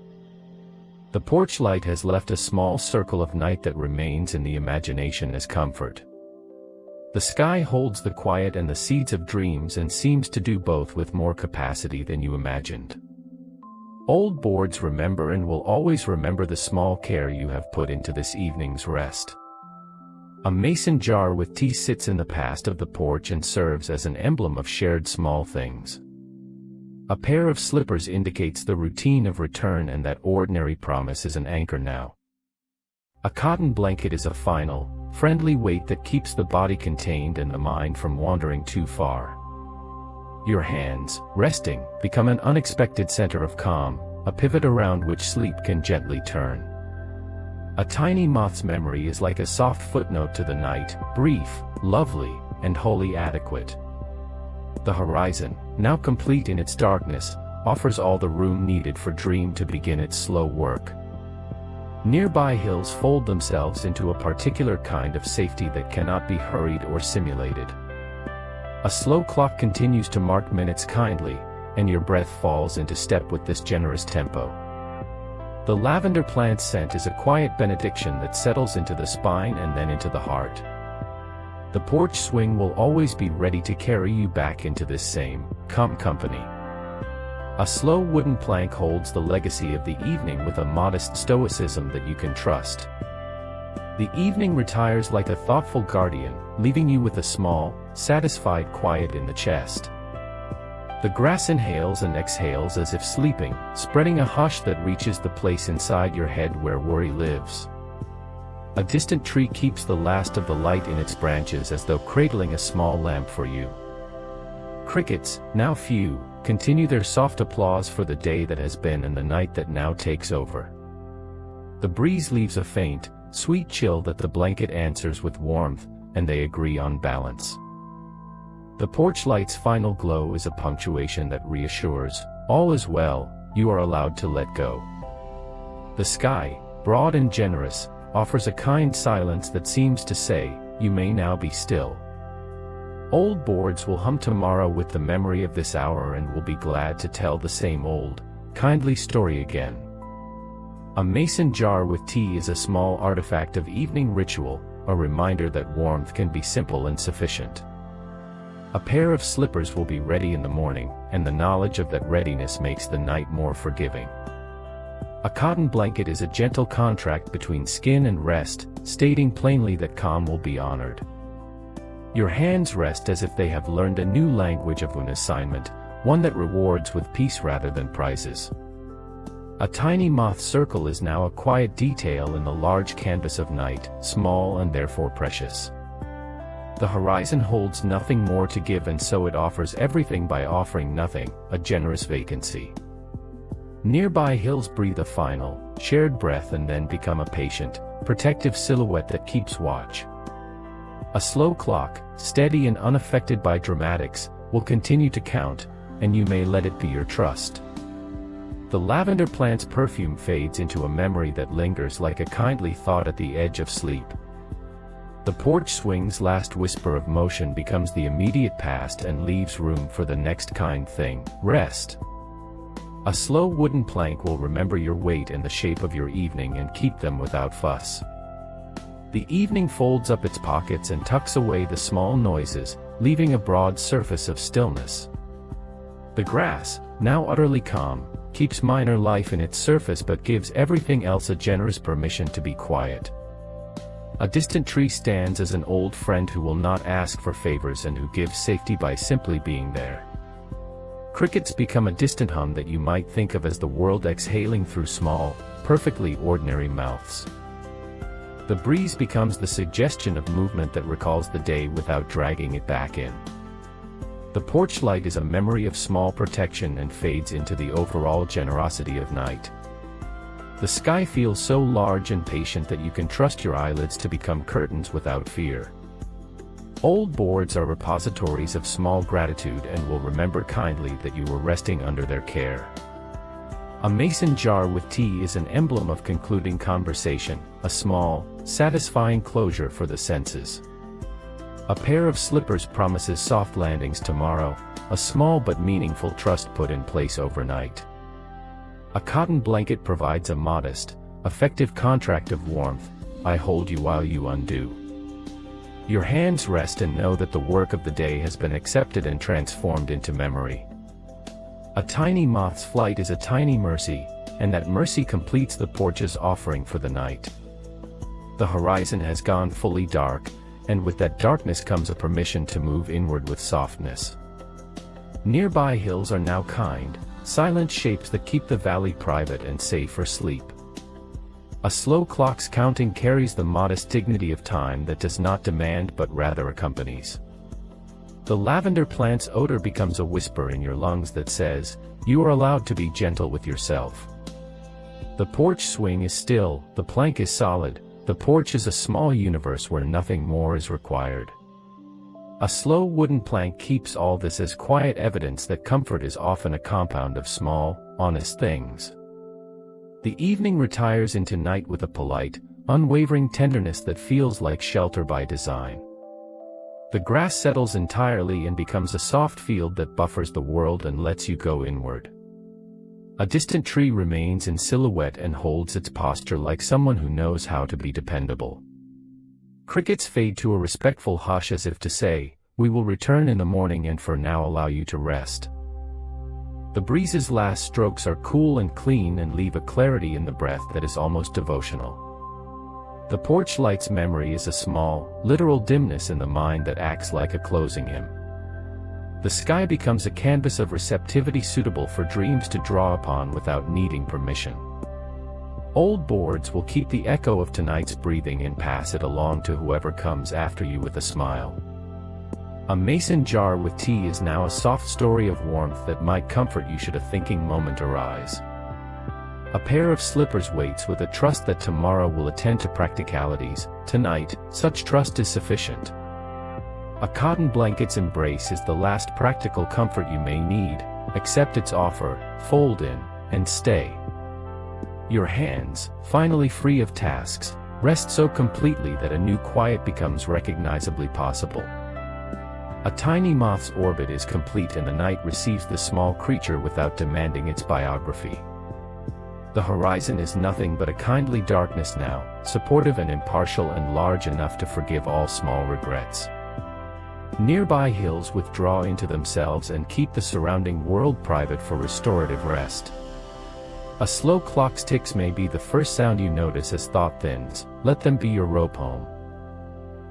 The porch light has left a small circle of night that remains in the imagination as comfort. The sky holds the quiet and the seeds of dreams and seems to do both with more capacity than you imagined. Old boards remember and will always remember the small care you have put into this evening's rest. A mason jar with tea sits in the past of the porch and serves as an emblem of shared small things. A pair of slippers indicates the routine of return and that ordinary promise is an anchor now. A cotton blanket is a final, friendly weight that keeps the body contained and the mind from wandering too far. Your hands, resting, become an unexpected center of calm, a pivot around which sleep can gently turn. A tiny moth's memory is like a soft footnote to the night, brief, lovely, and wholly adequate. The horizon, now complete in its darkness, offers all the room needed for dream to begin its slow work. Nearby hills fold themselves into a particular kind of safety that cannot be hurried or simulated. A slow clock continues to mark minutes kindly, and your breath falls into step with this generous tempo. The lavender plant's scent is a quiet benediction that settles into the spine and then into the heart. The porch swing will always be ready to carry you back into this same, calm company. A slow wooden plank holds the legacy of the evening with a modest stoicism that you can trust. The evening retires like a thoughtful guardian, leaving you with a small, satisfied quiet in the chest. The grass inhales and exhales as if sleeping, spreading a hush that reaches the place inside your head where worry lives. A distant tree keeps the last of the light in its branches as though cradling a small lamp for you. Crickets, now few, continue their soft applause for the day that has been and the night that now takes over. The breeze leaves a faint, sweet chill that the blanket answers with warmth, and they agree on balance. The porch light's final glow is a punctuation that reassures, all is well, you are allowed to let go. The sky, broad and generous, offers a kind silence that seems to say, you may now be still. Old boards will hum tomorrow with the memory of this hour and will be glad to tell the same old, kindly story again. A mason jar with tea is a small artifact of evening ritual, a reminder that warmth can be simple and sufficient. A pair of slippers will be ready in the morning, and the knowledge of that readiness makes the night more forgiving. A cotton blanket is a gentle contract between skin and rest, stating plainly that calm will be honored. Your hands rest as if they have learned a new language of an assignment, one that rewards with peace rather than prizes. A tiny moth circle is now a quiet detail in the large canvas of night, small and therefore precious. The horizon holds nothing more to give and so it offers everything by offering nothing, a generous vacancy. Nearby hills breathe a final, shared breath and then become a patient, protective silhouette that keeps watch. A slow clock, steady and unaffected by dramatics, will continue to count, and you may let it be your trust. The lavender plant's perfume fades into a memory that lingers like a kindly thought at the edge of sleep. The porch swing's last whisper of motion becomes the immediate past and leaves room for the next kind thing, rest. A slow wooden plank will remember your weight and the shape of your evening and keep them without fuss. The evening folds up its pockets and tucks away the small noises, leaving a broad surface of stillness. The grass, now utterly calm, keeps minor life in its surface but gives everything else a generous permission to be quiet. A distant tree stands as an old friend who will not ask for favors and who gives safety by simply being there. Crickets become a distant hum that you might think of as the world exhaling through small, perfectly ordinary mouths. The breeze becomes the suggestion of movement that recalls the day without dragging it back in. The porch light is a memory of small protection and fades into the overall generosity of night. The sky feels so large and patient that you can trust your eyelids to become curtains without fear. Old boards are repositories of small gratitude and will remember kindly that you were resting under their care. A mason jar with tea is an emblem of concluding conversation, a small, satisfying closure for the senses. A pair of slippers promises soft landings tomorrow, a small but meaningful trust put in place overnight. A cotton blanket provides a modest, effective contract of warmth, I hold you while you undo. Your hands rest and know that the work of the day has been accepted and transformed into memory. A tiny moth's flight is a tiny mercy, and that mercy completes the porch's offering for the night. The horizon has gone fully dark, and with that darkness comes a permission to move inward with softness. Nearby hills are now kind, silent shapes that keep the valley private and safe for sleep. A slow clock's counting carries the modest dignity of time that does not demand but rather accompanies. The lavender plant's odor becomes a whisper in your lungs that says, you are allowed to be gentle with yourself. The porch swing is still, the plank is solid, the porch is a small universe where nothing more is required. A slow wooden plank keeps all this as quiet evidence that comfort is often a compound of small, honest things. The evening retires into night with a polite, unwavering tenderness that feels like shelter by design. The grass settles entirely and becomes a soft field that buffers the world and lets you go inward. A distant tree remains in silhouette and holds its posture like someone who knows how to be dependable. Crickets fade to a respectful hush as if to say, we will return in the morning and for now allow you to rest. The breeze's last strokes are cool and clean and leave a clarity in the breath that is almost devotional. The porch light's memory is a small, literal dimness in the mind that acts like a closing hymn. The sky becomes a canvas of receptivity suitable for dreams to draw upon without needing permission. Old boards will keep the echo of tonight's breathing and pass it along to whoever comes after you with a smile. A mason jar with tea is now a soft story of warmth that might comfort you should a thinking moment arise. A pair of slippers waits with a trust that tomorrow will attend to practicalities. Tonight, such trust is sufficient. A cotton blanket's embrace is the last practical comfort you may need. Accept its offer, fold in, and stay. Your hands, finally free of tasks, rest so completely that a new quiet becomes recognizably possible. A tiny moth's orbit is complete and the night receives the small creature without demanding its biography. The horizon is nothing but a kindly darkness now, supportive and impartial and large enough to forgive all small regrets. Nearby hills withdraw into themselves and keep the surrounding world private for restorative rest. A slow clock's ticks may be the first sound you notice as thought thins, let them be your rope home.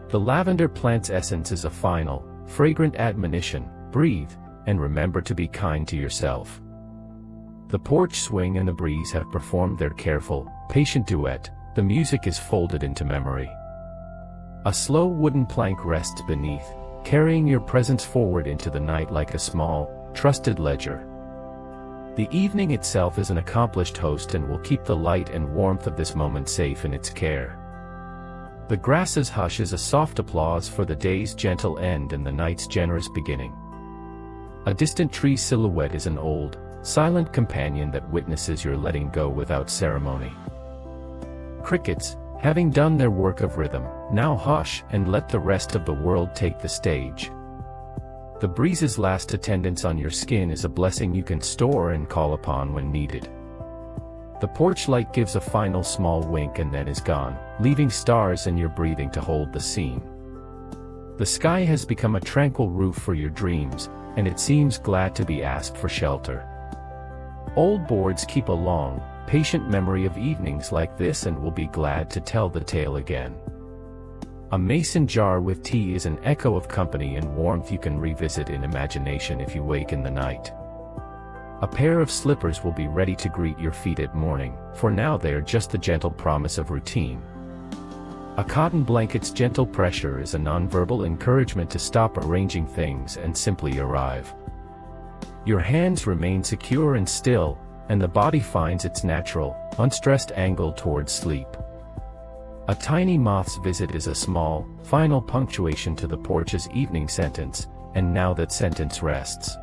The lavender plant's essence is a final, fragrant admonition, breathe, and remember to be kind to yourself. The porch swing and the breeze have performed their careful, patient duet, the music is folded into memory. A slow wooden plank rests beneath, carrying your presence forward into the night like a small, trusted ledger. The evening itself is an accomplished host and will keep the light and warmth of this moment safe in its care. The grass's hush is a soft applause for the day's gentle end and the night's generous beginning. A distant tree silhouette is an old, silent companion that witnesses your letting go without ceremony. Crickets, having done their work of rhythm, now hush and let the rest of the world take the stage. The breeze's last attendance on your skin is a blessing you can store and call upon when needed. The porch light gives a final small wink and then is gone, leaving stars and your breathing to hold the scene. The sky has become a tranquil roof for your dreams, and it seems glad to be asked for shelter. Old boards keep a long, patient memory of evenings like this and will be glad to tell the tale again. A mason jar with tea is an echo of company and warmth you can revisit in imagination if you wake in the night. A pair of slippers will be ready to greet your feet at morning, for now they are just the gentle promise of routine. A cotton blanket's gentle pressure is a nonverbal encouragement to stop arranging things and simply arrive. Your hands remain secure and still, and the body finds its natural, unstressed angle towards sleep. A tiny moth's visit is a small, final punctuation to the porch's evening sentence, and now that sentence rests.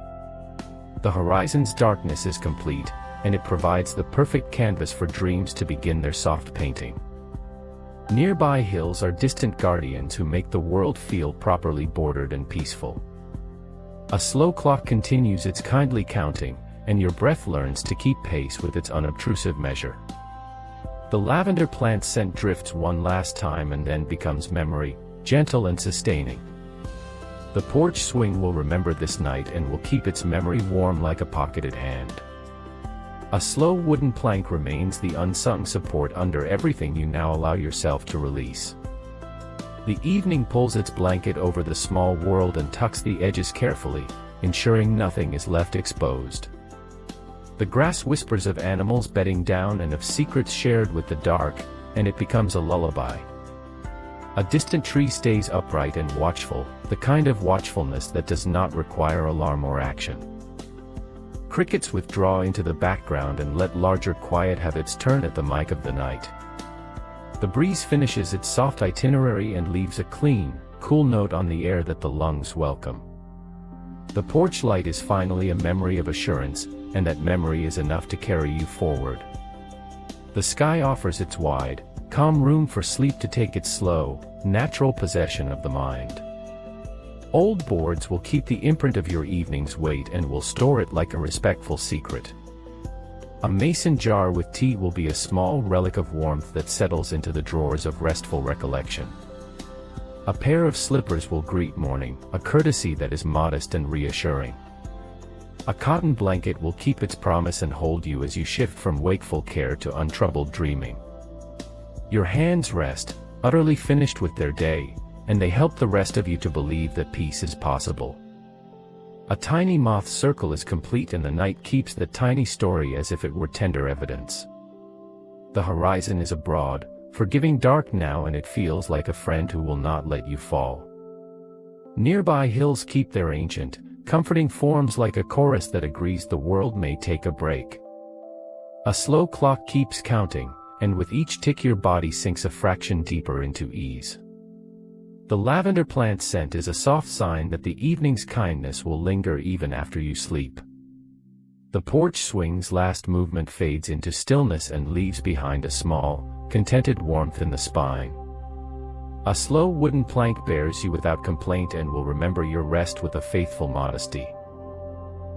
The horizon's darkness is complete, and it provides the perfect canvas for dreams to begin their soft painting. Nearby hills are distant guardians who make the world feel properly bordered and peaceful. A slow clock continues its kindly counting, and your breath learns to keep pace with its unobtrusive measure. The lavender plant scent drifts one last time and then becomes memory, gentle and sustaining. The porch swing will remember this night and will keep its memory warm like a pocketed hand. A slow wooden plank remains the unsung support under everything you now allow yourself to release. The evening pulls its blanket over the small world and tucks the edges carefully, ensuring nothing is left exposed. The grass whispers of animals bedding down and of secrets shared with the dark, and it becomes a lullaby. A distant tree stays upright and watchful, the kind of watchfulness that does not require alarm or action. Crickets withdraw into the background and let larger quiet have its turn at the mic of the night. The breeze finishes its soft itinerary and leaves a clean, cool note on the air that the lungs welcome. The porch light is finally a memory of assurance, and that memory is enough to carry you forward. The sky offers its wide, calm room for sleep to take its slow, natural possession of the mind. Old boards will keep the imprint of your evening's weight and will store it like a respectful secret. A mason jar with tea will be a small relic of warmth that settles into the drawers of restful recollection. A pair of slippers will greet morning, a courtesy that is modest and reassuring. A cotton blanket will keep its promise and hold you as you shift from wakeful care to untroubled dreaming. Your hands rest, utterly finished with their day, and they help the rest of you to believe that peace is possible. A tiny moth circle is complete and the night keeps the tiny story as if it were tender evidence. The horizon is a broad, forgiving dark now, and it feels like a friend who will not let you fall. Nearby hills keep their ancient, comforting forms like a chorus that agrees the world may take a break. A slow clock keeps counting, and with each tick your body sinks a fraction deeper into ease. The lavender plant scent is a soft sign that the evening's kindness will linger even after you sleep. The porch swing's last movement fades into stillness and leaves behind a small, contented warmth in the spine. A slow wooden plank bears you without complaint and will remember your rest with a faithful modesty.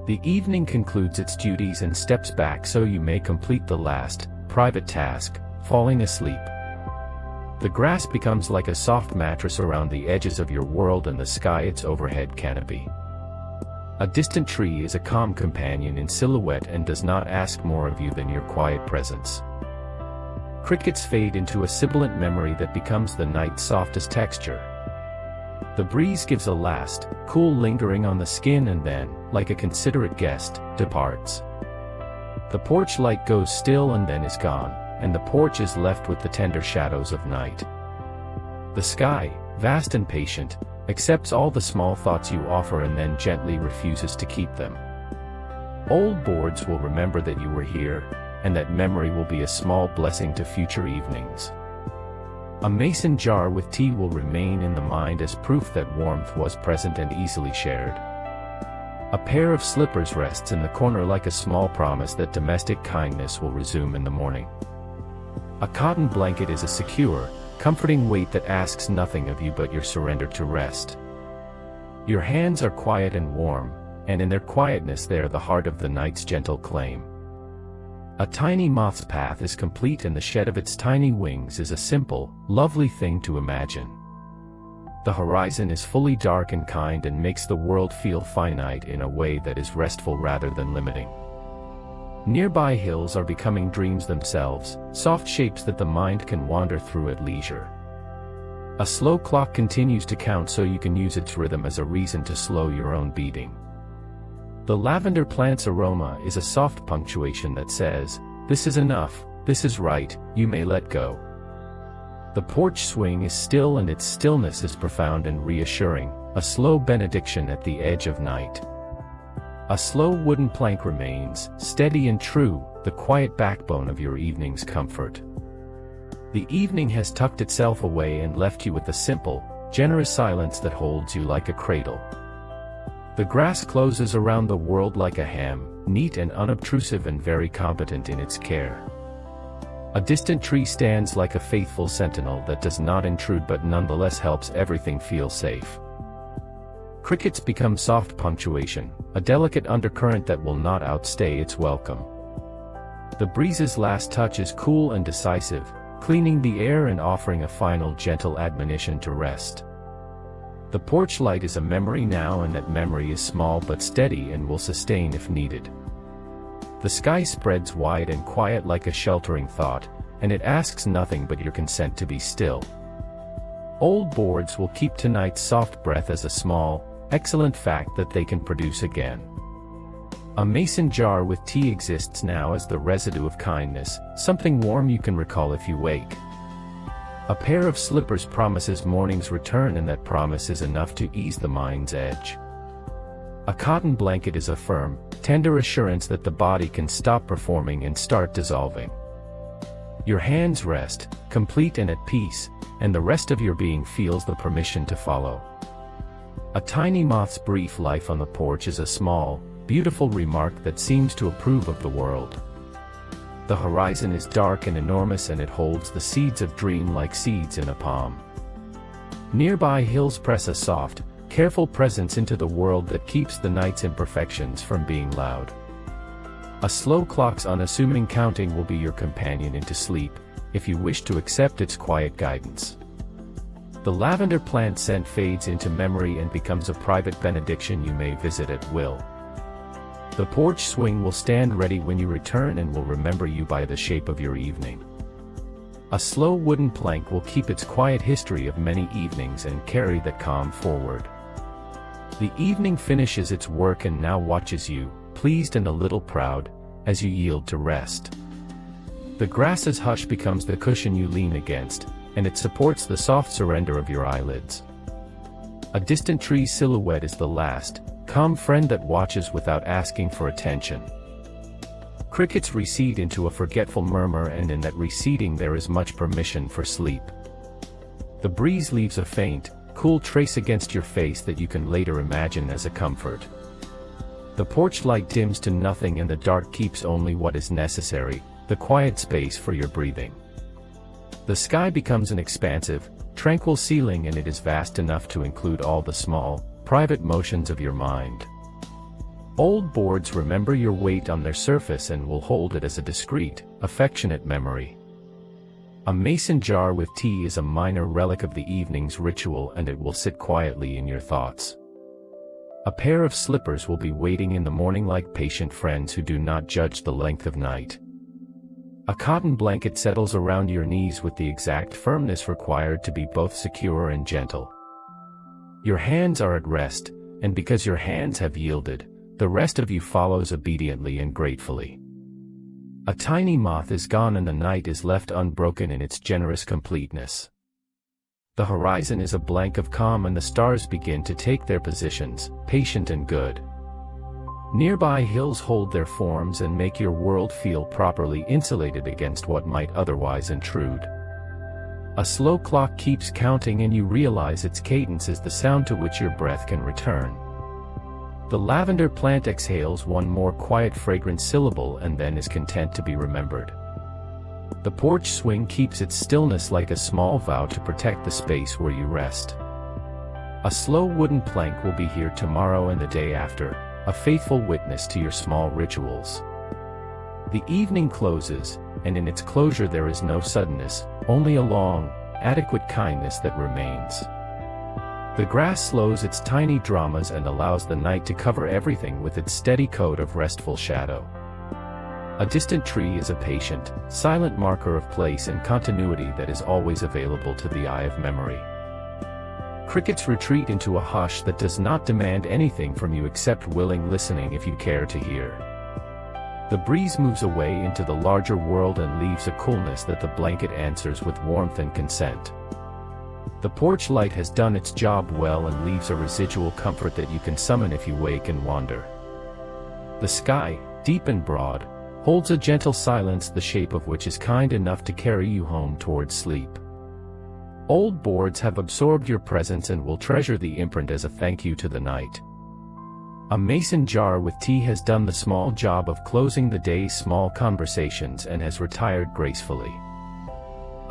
The evening concludes its duties and steps back so you may complete the last, private task, falling asleep. The grass becomes like a soft mattress around the edges of your world and the sky its overhead canopy. A distant tree is a calm companion in silhouette and does not ask more of you than your quiet presence. Crickets fade into a sibilant memory that becomes the night's softest texture. The breeze gives a last, cool lingering on the skin and then, like a considerate guest, departs. The porch light goes still and then is gone, and the porch is left with the tender shadows of night. The sky, vast and patient, accepts all the small thoughts you offer and then gently refuses to keep them. Old boards will remember that you were here, and that memory will be a small blessing to future evenings. A mason jar with tea will remain in the mind as proof that warmth was present and easily shared. A pair of slippers rests in the corner like a small promise that domestic kindness will resume in the morning. A cotton blanket is a secure, comforting weight that asks nothing of you but your surrender to rest. Your hands are quiet and warm, and in their quietness they are the heart of the night's gentle claim. A tiny moth's path is complete and the shed of its tiny wings is a simple, lovely thing to imagine. The horizon is fully dark and kind and makes the world feel finite in a way that is restful rather than limiting. Nearby hills are becoming dreams themselves, soft shapes that the mind can wander through at leisure. A slow clock continues to count so you can use its rhythm as a reason to slow your own beating. The lavender plant's aroma is a soft punctuation that says, "This is enough, this is right, you may let go." The porch swing is still and its stillness is profound and reassuring, a slow benediction at the edge of night. A slow wooden plank remains, steady and true, the quiet backbone of your evening's comfort. The evening has tucked itself away and left you with a simple, generous silence that holds you like a cradle. The grass closes around the world like a ham, neat and unobtrusive and very competent in its care. A distant tree stands like a faithful sentinel that does not intrude but nonetheless helps everything feel safe. Crickets become soft punctuation, a delicate undercurrent that will not outstay its welcome. The breeze's last touch is cool and decisive, cleaning the air and offering a final gentle admonition to rest. The porch light is a memory now, and that memory is small but steady and will sustain if needed. The sky spreads wide and quiet like a sheltering thought, and it asks nothing but your consent to be still. Old boards will keep tonight's soft breath as a small, excellent fact that they can produce again. A mason jar with tea exists now as the residue of kindness, something warm you can recall if you wake. A pair of slippers promises morning's return, and that promise is enough to ease the mind's edge. A cotton blanket is a firm, tender assurance that the body can stop performing and start dissolving. Your hands rest, complete and at peace, and the rest of your being feels the permission to follow. A tiny moth's brief life on the porch is a small, beautiful remark that seems to approve of the world. The horizon is dark and enormous, and it holds the seeds of dream like seeds in a palm. Nearby hills press a soft, careful presence into the world that keeps the night's imperfections from being loud. A slow clock's unassuming counting will be your companion into sleep, if you wish to accept its quiet guidance. The lavender plant scent fades into memory and becomes a private benediction you may visit at will. The porch swing will stand ready when you return and will remember you by the shape of your evening. A slow wooden plank will keep its quiet history of many evenings and carry that calm forward. The evening finishes its work and now watches you, pleased and a little proud, as you yield to rest. The grass's hush becomes the cushion you lean against, and it supports the soft surrender of your eyelids. A distant tree silhouette is the last, calm friend that watches without asking for attention. Crickets recede into a forgetful murmur, and in that receding there is much permission for sleep. The breeze leaves a faint, cool trace against your face that you can later imagine as a comfort. The porch light dims to nothing, and the dark keeps only what is necessary, the quiet space for your breathing. The sky becomes an expansive, tranquil ceiling, and it is vast enough to include all the small, private motions of your mind. Old boards remember your weight on their surface and will hold it as a discreet, affectionate memory. A mason jar with tea is a minor relic of the evening's ritual, and it will sit quietly in your thoughts. A pair of slippers will be waiting in the morning like patient friends who do not judge the length of night. A cotton blanket settles around your knees with the exact firmness required to be both secure and gentle. Your hands are at rest, and because your hands have yielded, the rest of you follows obediently and gratefully. A tiny moth is gone and the night is left unbroken in its generous completeness. The horizon is a blank of calm and the stars begin to take their positions, patient and good. Nearby hills hold their forms and make your world feel properly insulated against what might otherwise intrude. A slow clock keeps counting and you realize its cadence is the sound to which your breath can return. The lavender plant exhales one more quiet fragrant syllable and then is content to be remembered. The porch swing keeps its stillness like a small vow to protect the space where you rest. A slow wooden plank will be here tomorrow and the day after, a faithful witness to your small rituals. The evening closes, and in its closure there is no suddenness, only a long, adequate kindness that remains. The grass slows its tiny dramas and allows the night to cover everything with its steady coat of restful shadow. A distant tree is a patient, silent marker of place and continuity that is always available to the eye of memory. Crickets retreat into a hush that does not demand anything from you except willing listening if you care to hear. The breeze moves away into the larger world and leaves a coolness that the blanket answers with warmth and consent. The porch light has done its job well and leaves a residual comfort that you can summon if you wake and wander. The sky, deep and broad, holds a gentle silence the shape of which is kind enough to carry you home towards sleep. Old boards have absorbed your presence and will treasure the imprint as a thank you to the night. A mason jar with tea has done the small job of closing the day's small conversations and has retired gracefully.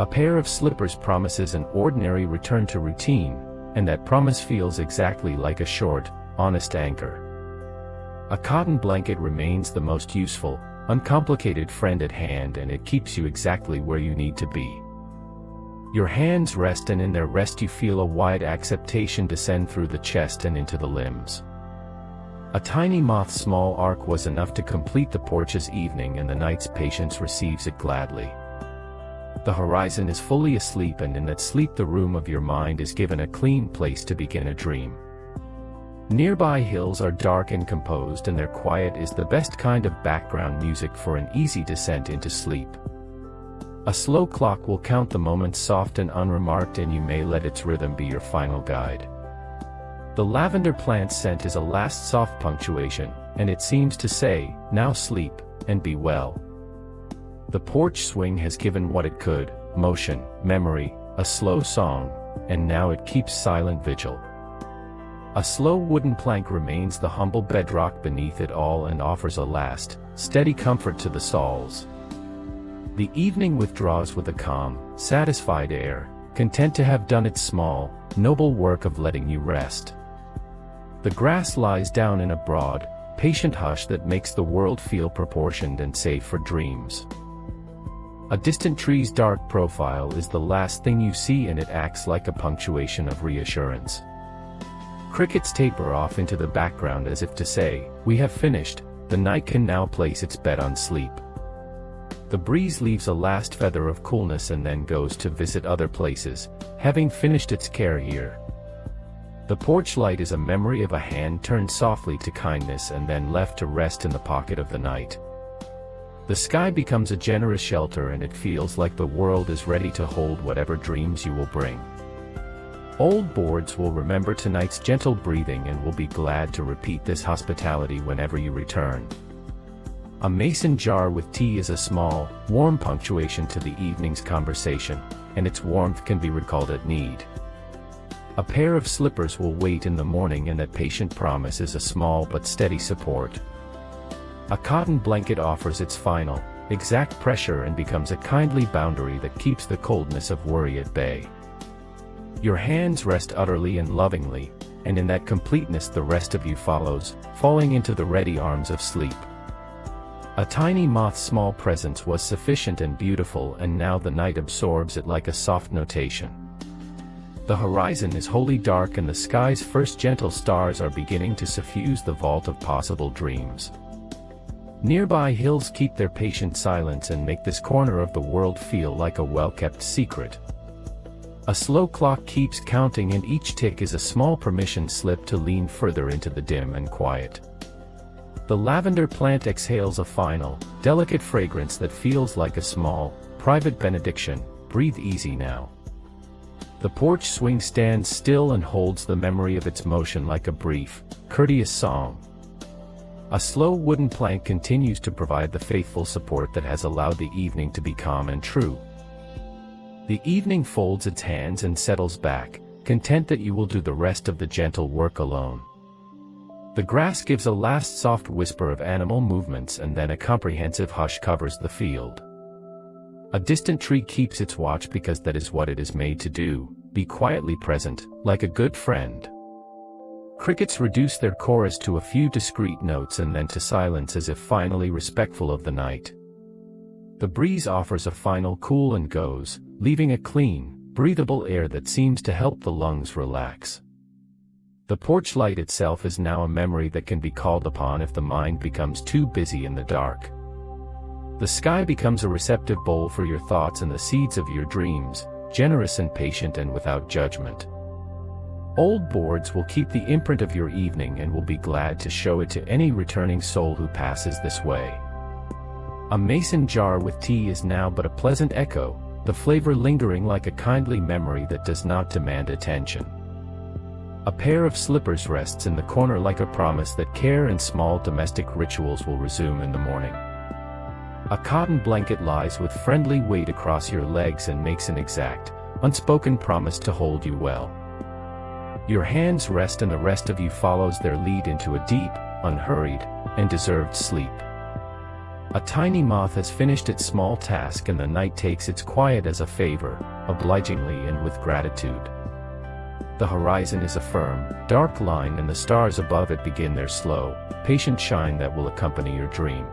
A pair of slippers promises an ordinary return to routine, and that promise feels exactly like a short, honest anchor. A cotton blanket remains the most useful, uncomplicated friend at hand, and it keeps you exactly where you need to be. Your hands rest, and in their rest you feel a wide acceptation descend through the chest and into the limbs. A tiny moth's small arc was enough to complete the porch's evening, and the night's patience receives it gladly. The horizon is fully asleep, and in that sleep the room of your mind is given a clean place to begin a dream. Nearby hills are dark and composed, and their quiet is the best kind of background music for an easy descent into sleep. A slow clock will count the moments soft and unremarked, and you may let its rhythm be your final guide. The lavender plant's scent is a last soft punctuation, and it seems to say, now sleep, and be well. The porch swing has given what it could, motion, memory, a slow song, and now it keeps silent vigil. A slow wooden plank remains the humble bedrock beneath it all and offers a last, steady comfort to the souls. The evening withdraws with a calm, satisfied air, content to have done its small, noble work of letting you rest. The grass lies down in a broad, patient hush that makes the world feel proportioned and safe for dreams. A distant tree's dark profile is the last thing you see, and it acts like a punctuation of reassurance. Crickets taper off into the background as if to say, we have finished, the night can now place its bet on sleep. The breeze leaves a last feather of coolness and then goes to visit other places, having finished its care here. The porch light is a memory of a hand turned softly to kindness and then left to rest in the pocket of the night. The sky becomes a generous shelter, and it feels like the world is ready to hold whatever dreams you will bring. Old boards will remember tonight's gentle breathing and will be glad to repeat this hospitality whenever you return. A mason jar with tea is a small, warm punctuation to the evening's conversation, and its warmth can be recalled at need. A pair of slippers will wait in the morning, and that patient promise is a small but steady support. A cotton blanket offers its final, exact pressure and becomes a kindly boundary that keeps the coldness of worry at bay. Your hands rest utterly and lovingly, and in that completeness the rest of you follows, falling into the ready arms of sleep. A tiny moth's small presence was sufficient and beautiful, and now the night absorbs it like a soft notation. The horizon is wholly dark, and the sky's first gentle stars are beginning to suffuse the vault of possible dreams. Nearby hills keep their patient silence and make this corner of the world feel like a well-kept secret. A slow clock keeps counting, and each tick is a small permission slip to lean further into the dim and quiet. The lavender plant exhales a final, delicate fragrance that feels like a small, private benediction. Breathe easy now. The porch swing stands still and holds the memory of its motion like a brief, courteous song. A slow wooden plank continues to provide the faithful support that has allowed the evening to be calm and true. The evening folds its hands and settles back, content that you will do the rest of the gentle work alone. The grass gives a last soft whisper of animal movements, and then a comprehensive hush covers the field. A distant tree keeps its watch because that is what it is made to do, be quietly present, like a good friend. Crickets reduce their chorus to a few discreet notes and then to silence as if finally respectful of the night. The breeze offers a final cool and goes, leaving a clean, breathable air that seems to help the lungs relax. The porch light itself is now a memory that can be called upon if the mind becomes too busy in the dark. The sky becomes a receptive bowl for your thoughts and the seeds of your dreams, generous and patient and without judgment. Old boards will keep the imprint of your evening and will be glad to show it to any returning soul who passes this way. A mason jar with tea is now but a pleasant echo, the flavor lingering like a kindly memory that does not demand attention. A pair of slippers rests in the corner like a promise that care and small domestic rituals will resume in the morning. A cotton blanket lies with friendly weight across your legs and makes an exact, unspoken promise to hold you well. Your hands rest and the rest of you follows their lead into a deep, unhurried, and deserved sleep. A tiny moth has finished its small task and the night takes its quiet as a favor, obligingly and with gratitude. The horizon is a firm, dark line and the stars above it begin their slow, patient shine that will accompany your dream.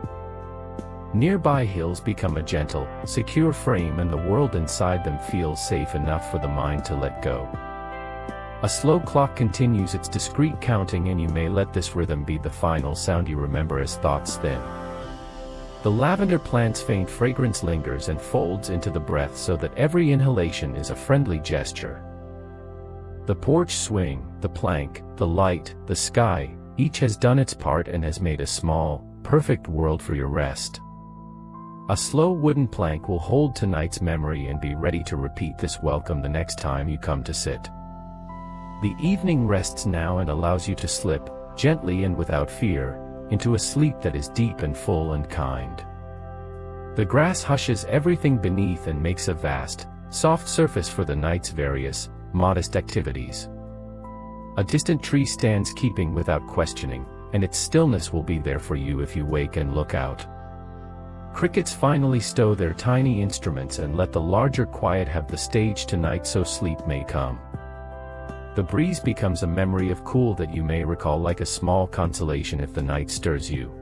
Nearby hills become a gentle, secure frame and the world inside them feels safe enough for the mind to let go. A slow clock continues its discreet counting and you may let this rhythm be the final sound you remember as thoughts thin. The lavender plant's faint fragrance lingers and folds into the breath so that every inhalation is a friendly gesture. The porch swing, the plank, the light, the sky, each has done its part and has made a small, perfect world for your rest. A slow wooden plank will hold tonight's memory and be ready to repeat this welcome the next time you come to sit. The evening rests now and allows you to slip, gently and without fear, into a sleep that is deep and full and kind. The grass hushes everything beneath and makes a vast, soft surface for the night's various, modest activities. A distant tree stands keeping without questioning, and its stillness will be there for you if you wake and look out. Crickets finally stow their tiny instruments and let the larger quiet have the stage tonight so sleep may come. The breeze becomes a memory of cool that you may recall like a small consolation if the night stirs you.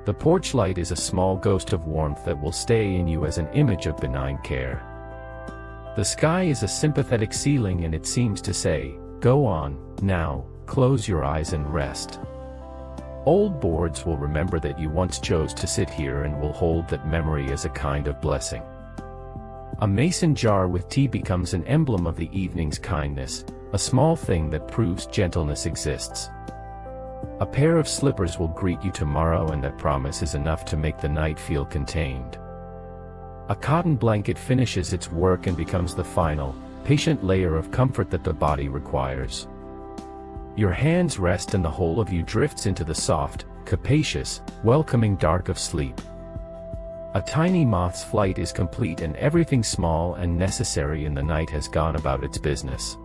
The porch light is a small ghost of warmth that will stay in you as an image of benign care. The sky is a sympathetic ceiling and it seems to say, "Go on, now, close your eyes and rest." Old boards will remember that you once chose to sit here and will hold that memory as a kind of blessing. A mason jar with tea becomes an emblem of the evening's kindness, a small thing that proves gentleness exists. A pair of slippers will greet you tomorrow and that promise is enough to make the night feel contained. A cotton blanket finishes its work and becomes the final, patient layer of comfort that the body requires. Your hands rest and the whole of you drifts into the soft, capacious, welcoming dark of sleep. A tiny moth's flight is complete and everything small and necessary in the night has gone about its business.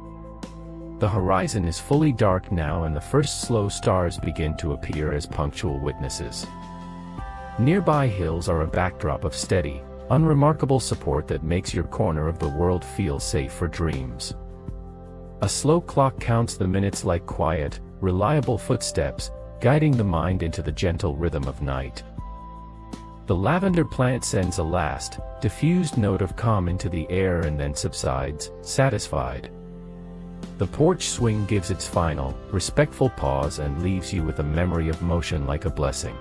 The horizon is fully dark now and the first slow stars begin to appear as punctual witnesses. Nearby hills are a backdrop of steady, unremarkable support that makes your corner of the world feel safe for dreams. A slow clock counts the minutes like quiet, reliable footsteps, guiding the mind into the gentle rhythm of night. The lavender plant sends a last, diffused note of calm into the air and then subsides, satisfied. The porch swing gives its final, respectful pause and leaves you with a memory of motion like a blessing.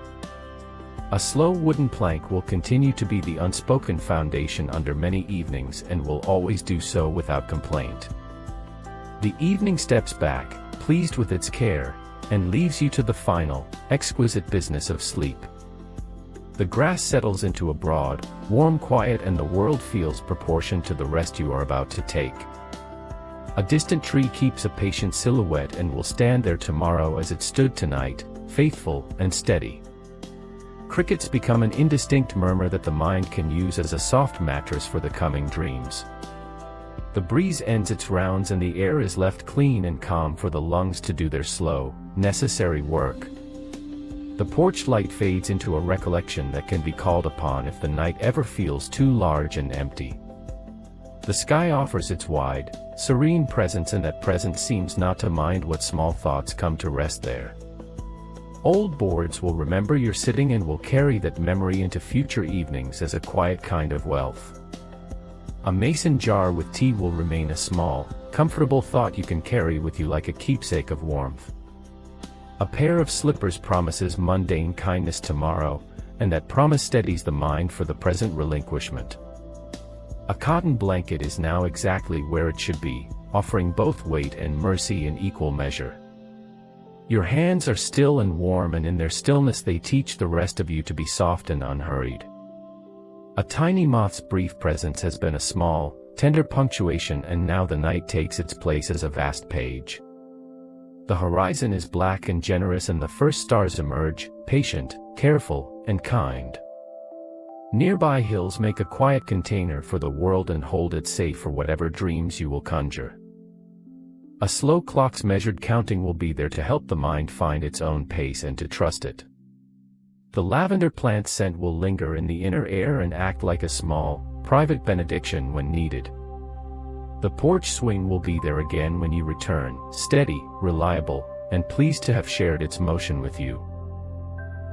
A slow wooden plank will continue to be the unspoken foundation under many evenings and will always do so without complaint. The evening steps back, pleased with its care, and leaves you to the final, exquisite business of sleep. The grass settles into a broad, warm quiet and the world feels proportioned to the rest you are about to take. A distant tree keeps a patient silhouette and will stand there tomorrow as it stood tonight, faithful and steady. Crickets become an indistinct murmur that the mind can use as a soft mattress for the coming dreams. The breeze ends its rounds and the air is left clean and calm for the lungs to do their slow, necessary work. The porch light fades into a recollection that can be called upon if the night ever feels too large and empty. The sky offers its wide, serene presence and that presence seems not to mind what small thoughts come to rest there. Old boards will remember your sitting and will carry that memory into future evenings as a quiet kind of wealth. A mason jar with tea will remain a small, comfortable thought you can carry with you like a keepsake of warmth. A pair of slippers promises mundane kindness tomorrow, and that promise steadies the mind for the present relinquishment. A cotton blanket is now exactly where it should be, offering both weight and mercy in equal measure. Your hands are still and warm and in their stillness they teach the rest of you to be soft and unhurried. A tiny moth's brief presence has been a small, tender punctuation and now the night takes its place as a vast page. The horizon is black and generous and the first stars emerge, patient, careful, and kind. Nearby hills make a quiet container for the world and hold it safe for whatever dreams you will conjure. A slow clock's measured counting will be there to help the mind find its own pace and to trust it. The lavender plant scent will linger in the inner air and act like a small, private benediction when needed. The porch swing will be there again when you return, steady, reliable, and pleased to have shared its motion with you.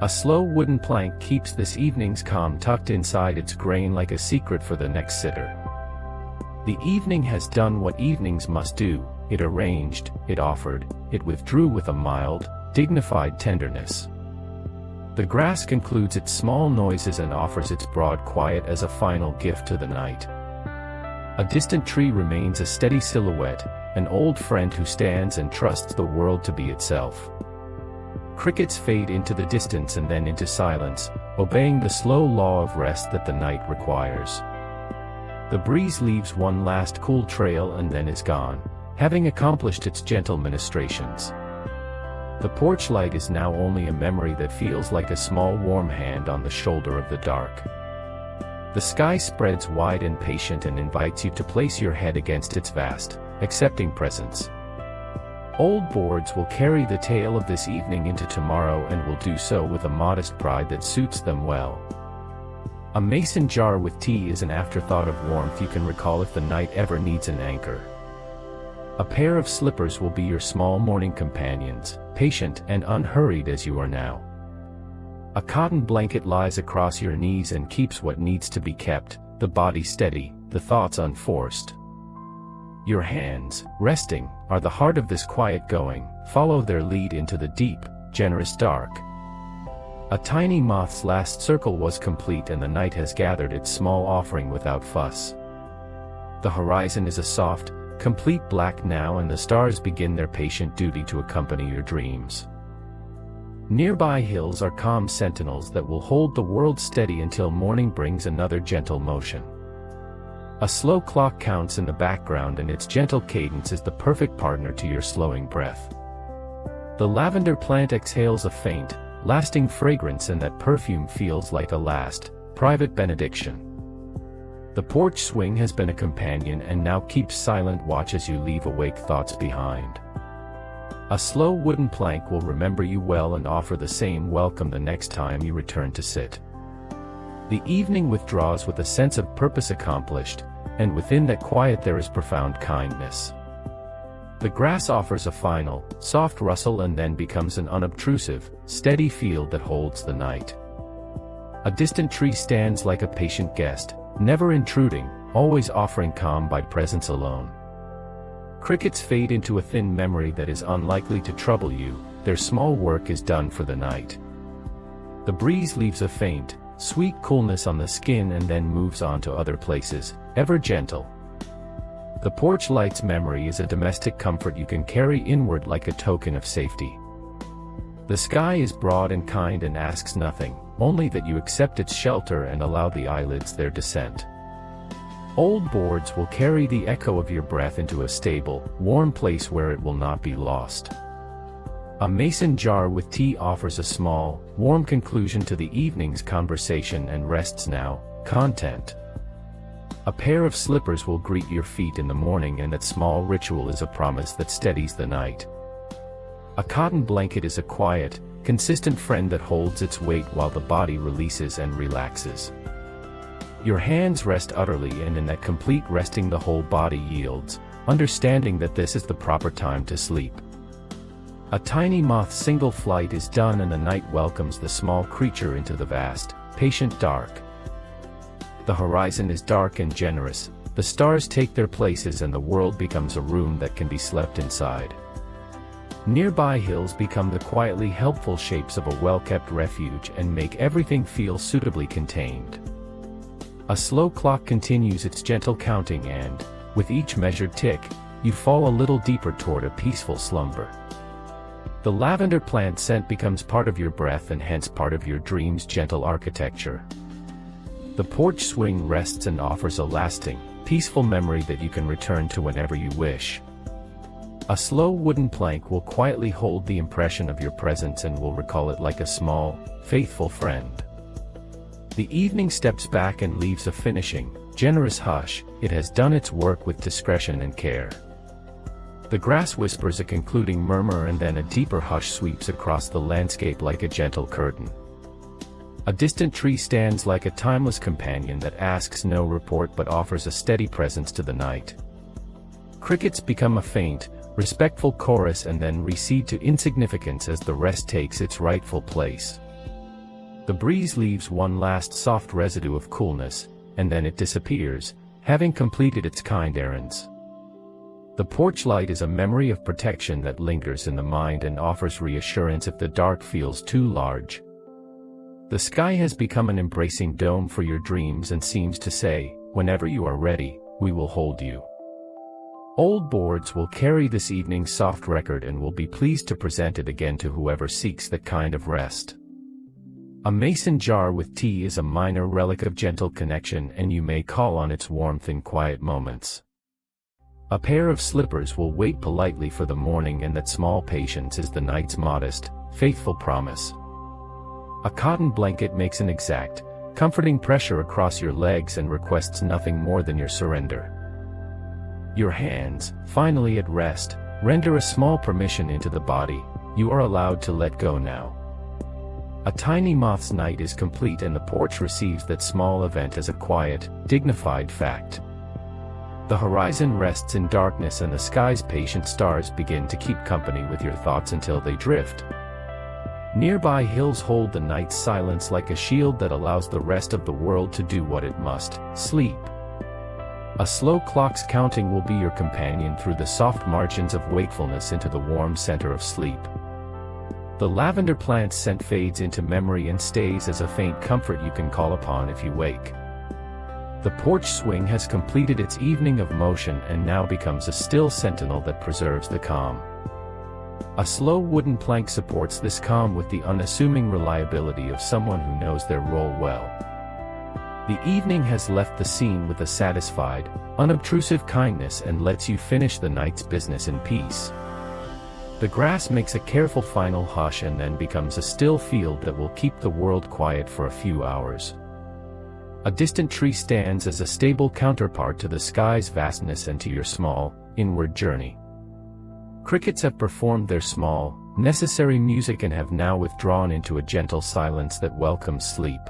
A slow wooden plank keeps this evening's calm tucked inside its grain like a secret for the next sitter. The evening has done what evenings must do. It arranged, it offered, it withdrew with a mild, dignified tenderness. The grass concludes its small noises and offers its broad quiet as a final gift to the night. A distant tree remains a steady silhouette, an old friend who stands and trusts the world to be itself. Crickets fade into the distance and then into silence, obeying the slow law of rest that the night requires. The breeze leaves one last cool trail and then is gone, having accomplished its gentle ministrations. The porch light is now only a memory that feels like a small warm hand on the shoulder of the dark. The sky spreads wide and patient and invites you to place your head against its vast, accepting presence. Old boards will carry the tale of this evening into tomorrow and will do so with a modest pride that suits them well. A mason jar with tea is an afterthought of warmth you can recall if the night ever needs an anchor. A pair of slippers will be your small morning companions, patient and unhurried as you are now. A cotton blanket lies across your knees and keeps what needs to be kept, the body steady, the thoughts unforced. Your hands, resting, are the heart of this quiet going, follow their lead into the deep, generous dark. A tiny moth's last circle was complete and the night has gathered its small offering without fuss. The horizon is a soft, complete black now and the stars begin their patient duty to accompany your dreams. Nearby hills are calm sentinels that will hold the world steady until morning brings another gentle motion. A slow clock counts in the background and its gentle cadence is the perfect partner to your slowing breath. The lavender plant exhales a faint, lasting fragrance and that perfume feels like a last, private benediction. The porch swing has been a companion and now keeps silent watch as you leave awake thoughts behind. A slow wooden plank will remember you well and offer the same welcome the next time you return to sit. The evening withdraws with a sense of purpose accomplished, and within that quiet there is profound kindness. The grass offers a final, soft rustle and then becomes an unobtrusive, steady field that holds the night. A distant tree stands like a patient guest, never intruding, always offering calm by presence alone. Crickets fade into a thin memory that is unlikely to trouble you, their small work is done for the night. The breeze leaves a faint, sweet coolness on the skin and then moves on to other places, ever gentle. The porch light's memory is a domestic comfort you can carry inward like a token of safety. The sky is broad and kind and asks nothing, only that you accept its shelter and allow the eyelids their descent. Old boards will carry the echo of your breath into a stable, warm place where it will not be lost. A mason jar with tea offers a small, warm conclusion to the evening's conversation and rests now, content. A pair of slippers will greet your feet in the morning and that small ritual is a promise that steadies the night. A cotton blanket is a quiet, consistent friend that holds its weight while the body releases and relaxes. Your hands rest utterly and in that complete resting the whole body yields, understanding that this is the proper time to sleep. A tiny moth's single flight is done and the night welcomes the small creature into the vast, patient dark. The horizon is dark and generous, the stars take their places and the world becomes a room that can be slept inside. Nearby hills become the quietly helpful shapes of a well-kept refuge and make everything feel suitably contained. A slow clock continues its gentle counting and, with each measured tick, you fall a little deeper toward a peaceful slumber. The lavender plant scent becomes part of your breath and hence part of your dream's gentle architecture. The porch swing rests and offers a lasting, peaceful memory that you can return to whenever you wish. A slow wooden plank will quietly hold the impression of your presence and will recall it like a small, faithful friend. The evening steps back and leaves a finishing, generous hush. It has done its work with discretion and care. The grass whispers a concluding murmur, and then a deeper hush sweeps across the landscape like a gentle curtain. A distant tree stands like a timeless companion that asks no report but offers a steady presence to the night. Crickets become a faint, respectful chorus and then recede to insignificance as the rest takes its rightful place. The breeze leaves one last soft residue of coolness, and then it disappears, having completed its kind errands. The porch light is a memory of protection that lingers in the mind and offers reassurance if the dark feels too large. The sky has become an embracing dome for your dreams and seems to say, whenever you are ready, we will hold you. Old boards will carry this evening's soft record and will be pleased to present it again to whoever seeks that kind of rest. A mason jar with tea is a minor relic of gentle connection, and you may call on its warmth in quiet moments. A pair of slippers will wait politely for the morning, and that small patience is the night's modest, faithful promise. A cotton blanket makes an exact, comforting pressure across your legs and requests nothing more than your surrender. Your hands, finally at rest, render a small permission into the body. You are allowed to let go now. A tiny moth's night is complete, and the porch receives that small event as a quiet, dignified fact. The horizon rests in darkness, and the sky's patient stars begin to keep company with your thoughts until they drift. Nearby hills hold the night's silence like a shield that allows the rest of the world to do what it must: sleep. A slow clock's counting will be your companion through the soft margins of wakefulness into the warm center of sleep. The lavender plant's scent fades into memory and stays as a faint comfort you can call upon if you wake. The porch swing has completed its evening of motion and now becomes a still sentinel that preserves the calm. A slow wooden plank supports this calm with the unassuming reliability of someone who knows their role well. The evening has left the scene with a satisfied, unobtrusive kindness and lets you finish the night's business in peace. The grass makes a careful final hush and then becomes a still field that will keep the world quiet for a few hours. A distant tree stands as a stable counterpart to the sky's vastness and to your small, inward journey. Crickets have performed their small, necessary music and have now withdrawn into a gentle silence that welcomes sleep.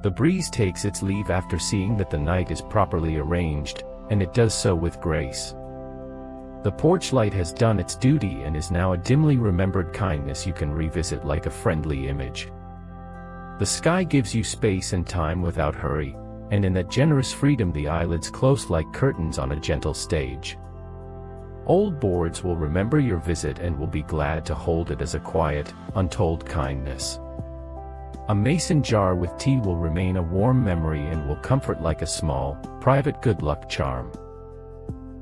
The breeze takes its leave after seeing that the night is properly arranged, and it does so with grace. The porch light has done its duty and is now a dimly remembered kindness you can revisit like a friendly image. The sky gives you space and time without hurry, and in that generous freedom the eyelids close like curtains on a gentle stage. Old boards will remember your visit and will be glad to hold it as a quiet, untold kindness. A mason jar with tea will remain a warm memory and will comfort like a small, private good luck charm.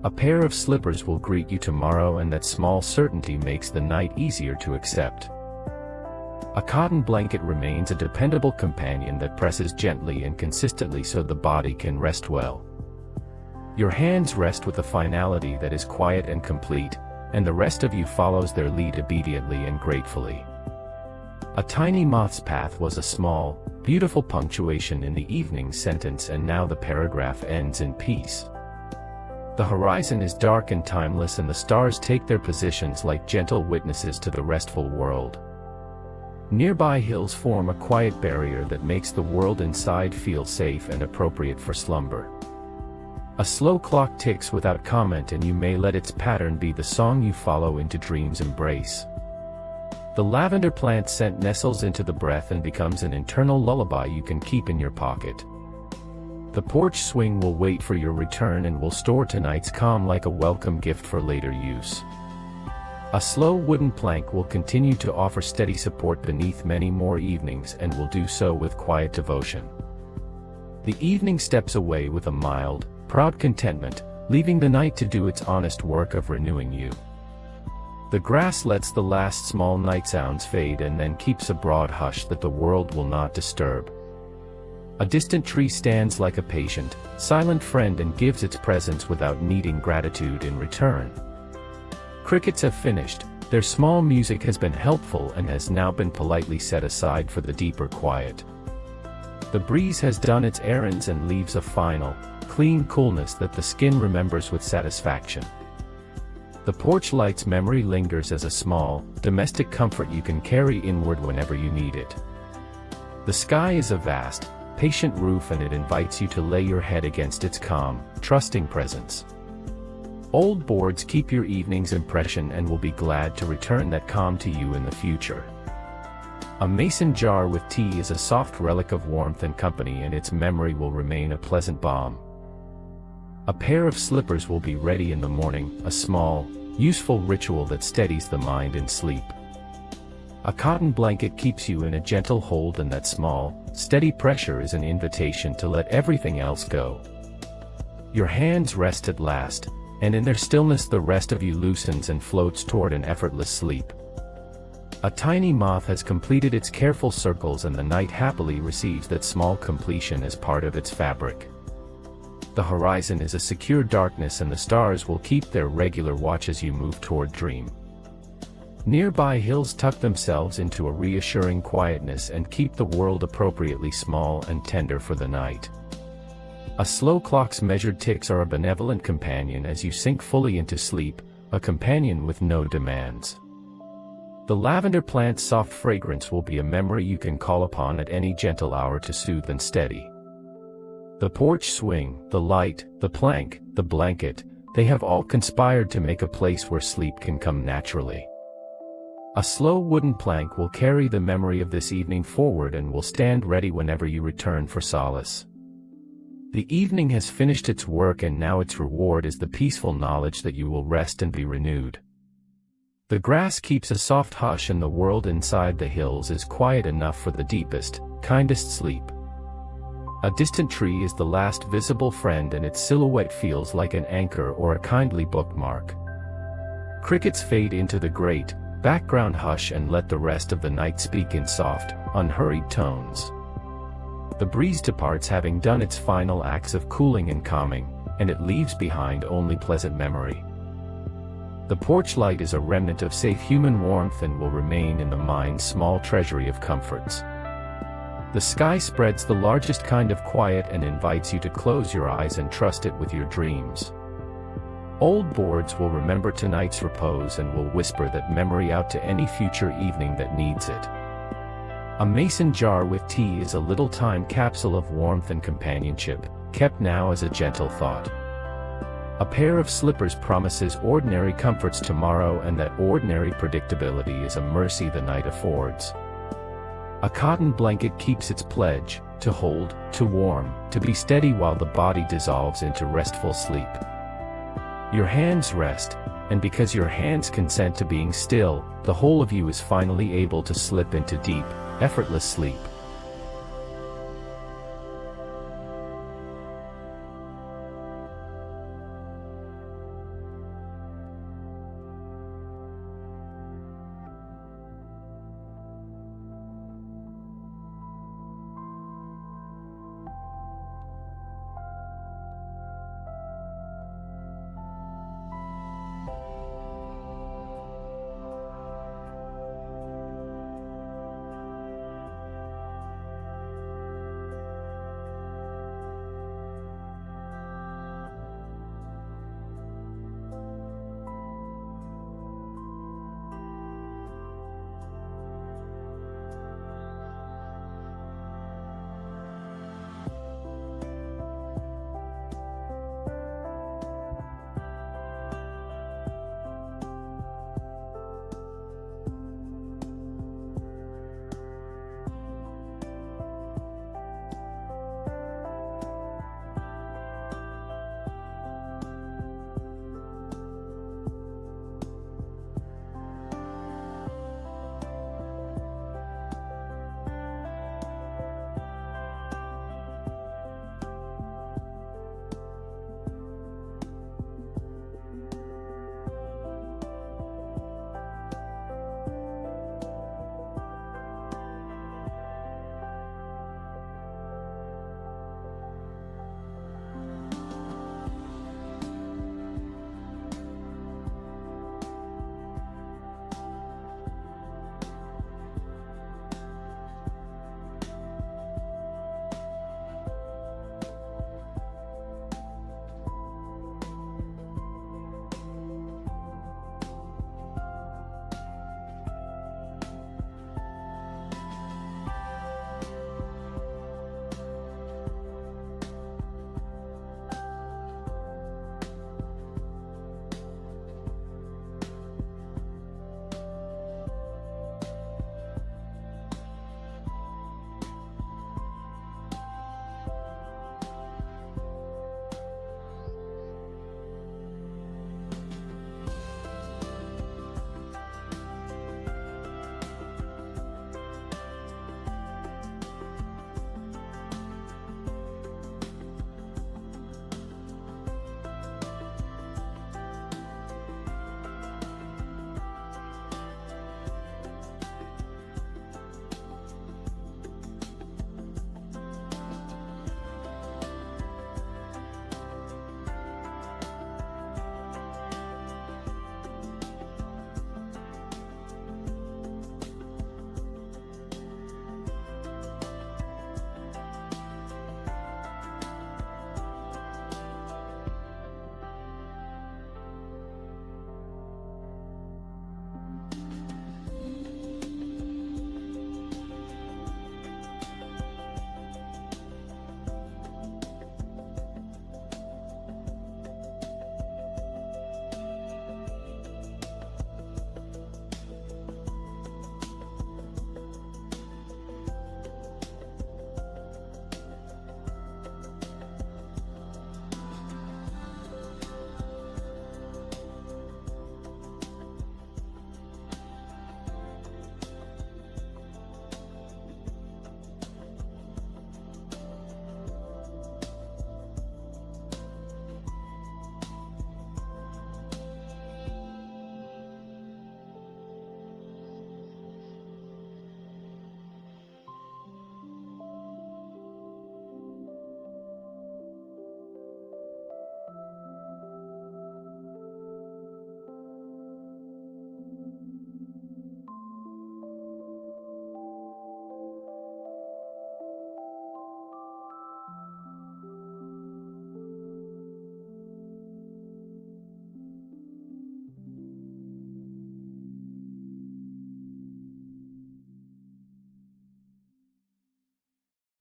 A pair of slippers will greet you tomorrow, and that small certainty makes the night easier to accept. A cotton blanket remains a dependable companion that presses gently and consistently so the body can rest well. Your hands rest with a finality that is quiet and complete, and the rest of you follows their lead obediently and gratefully. A tiny moth's path was a small, beautiful punctuation in the evening sentence, and now the paragraph ends in peace. The horizon is dark and timeless, and the stars take their positions like gentle witnesses to the restful world. Nearby hills form a quiet barrier that makes the world inside feel safe and appropriate for slumber. A slow clock ticks without comment, and you may let its pattern be the song you follow into dream's embrace. The lavender plant scent nestles into the breath and becomes an internal lullaby you can keep in your pocket. The porch swing will wait for your return and will store tonight's calm like a welcome gift for later use. A slow wooden plank will continue to offer steady support beneath many more evenings and will do so with quiet devotion. The evening steps away with a mild, proud contentment, leaving the night to do its honest work of renewing you. The grass lets the last small night sounds fade and then keeps a broad hush that the world will not disturb. A distant tree stands like a patient, silent friend and gives its presence without needing gratitude in return. Crickets have finished, their small music has been helpful and has now been politely set aside for the deeper quiet. The breeze has done its errands and leaves a final, clean coolness that the skin remembers with satisfaction. The porch light's memory lingers as a small, domestic comfort you can carry inward whenever you need it. The sky is a vast, patient roof, and it invites you to lay your head against its calm, trusting presence. Old boards keep your evening's impression and will be glad to return that calm to you in the future. A mason jar with tea is a soft relic of warmth and company, and its memory will remain a pleasant balm. A pair of slippers will be ready in the morning, a small, useful ritual that steadies the mind in sleep. A cotton blanket keeps you in a gentle hold, and that small, steady pressure is an invitation to let everything else go. Your hands rest at last, and in their stillness the rest of you loosens and floats toward an effortless sleep. A tiny moth has completed its careful circles, and the night happily receives that small completion as part of its fabric. The horizon is a secure darkness, and the stars will keep their regular watch as you move toward dream. Nearby hills tuck themselves into a reassuring quietness and keep the world appropriately small and tender for the night. A slow clock's measured ticks are a benevolent companion as you sink fully into sleep, a companion with no demands. The lavender plant's soft fragrance will be a memory you can call upon at any gentle hour to soothe and steady. The porch swing, the light, the plank, the blanket, they have all conspired to make a place where sleep can come naturally. A slow wooden plank will carry the memory of this evening forward and will stand ready whenever you return for solace. The evening has finished its work, and now its reward is the peaceful knowledge that you will rest and be renewed. The grass keeps a soft hush, and the world inside the hills is quiet enough for the deepest, kindest sleep. A distant tree is the last visible friend, and its silhouette feels like an anchor or a kindly bookmark. Crickets fade into the great, background hush and let the rest of the night speak in soft, unhurried tones. The breeze departs, having done its final acts of cooling and calming, and it leaves behind only pleasant memory. The porch light is a remnant of safe human warmth and will remain in the mind's small treasury of comforts. The sky spreads the largest kind of quiet and invites you to close your eyes and trust it with your dreams. Old boards will remember tonight's repose and will whisper that memory out to any future evening that needs it. A mason jar with tea is a little time capsule of warmth and companionship, kept now as a gentle thought. A pair of slippers promises ordinary comforts tomorrow, and that ordinary predictability is a mercy the night affords. A cotton blanket keeps its pledge, to hold, to warm, to be steady while the body dissolves into restful sleep. Your hands rest, and because your hands consent to being still, the whole of you is finally able to slip into deep, effortless sleep.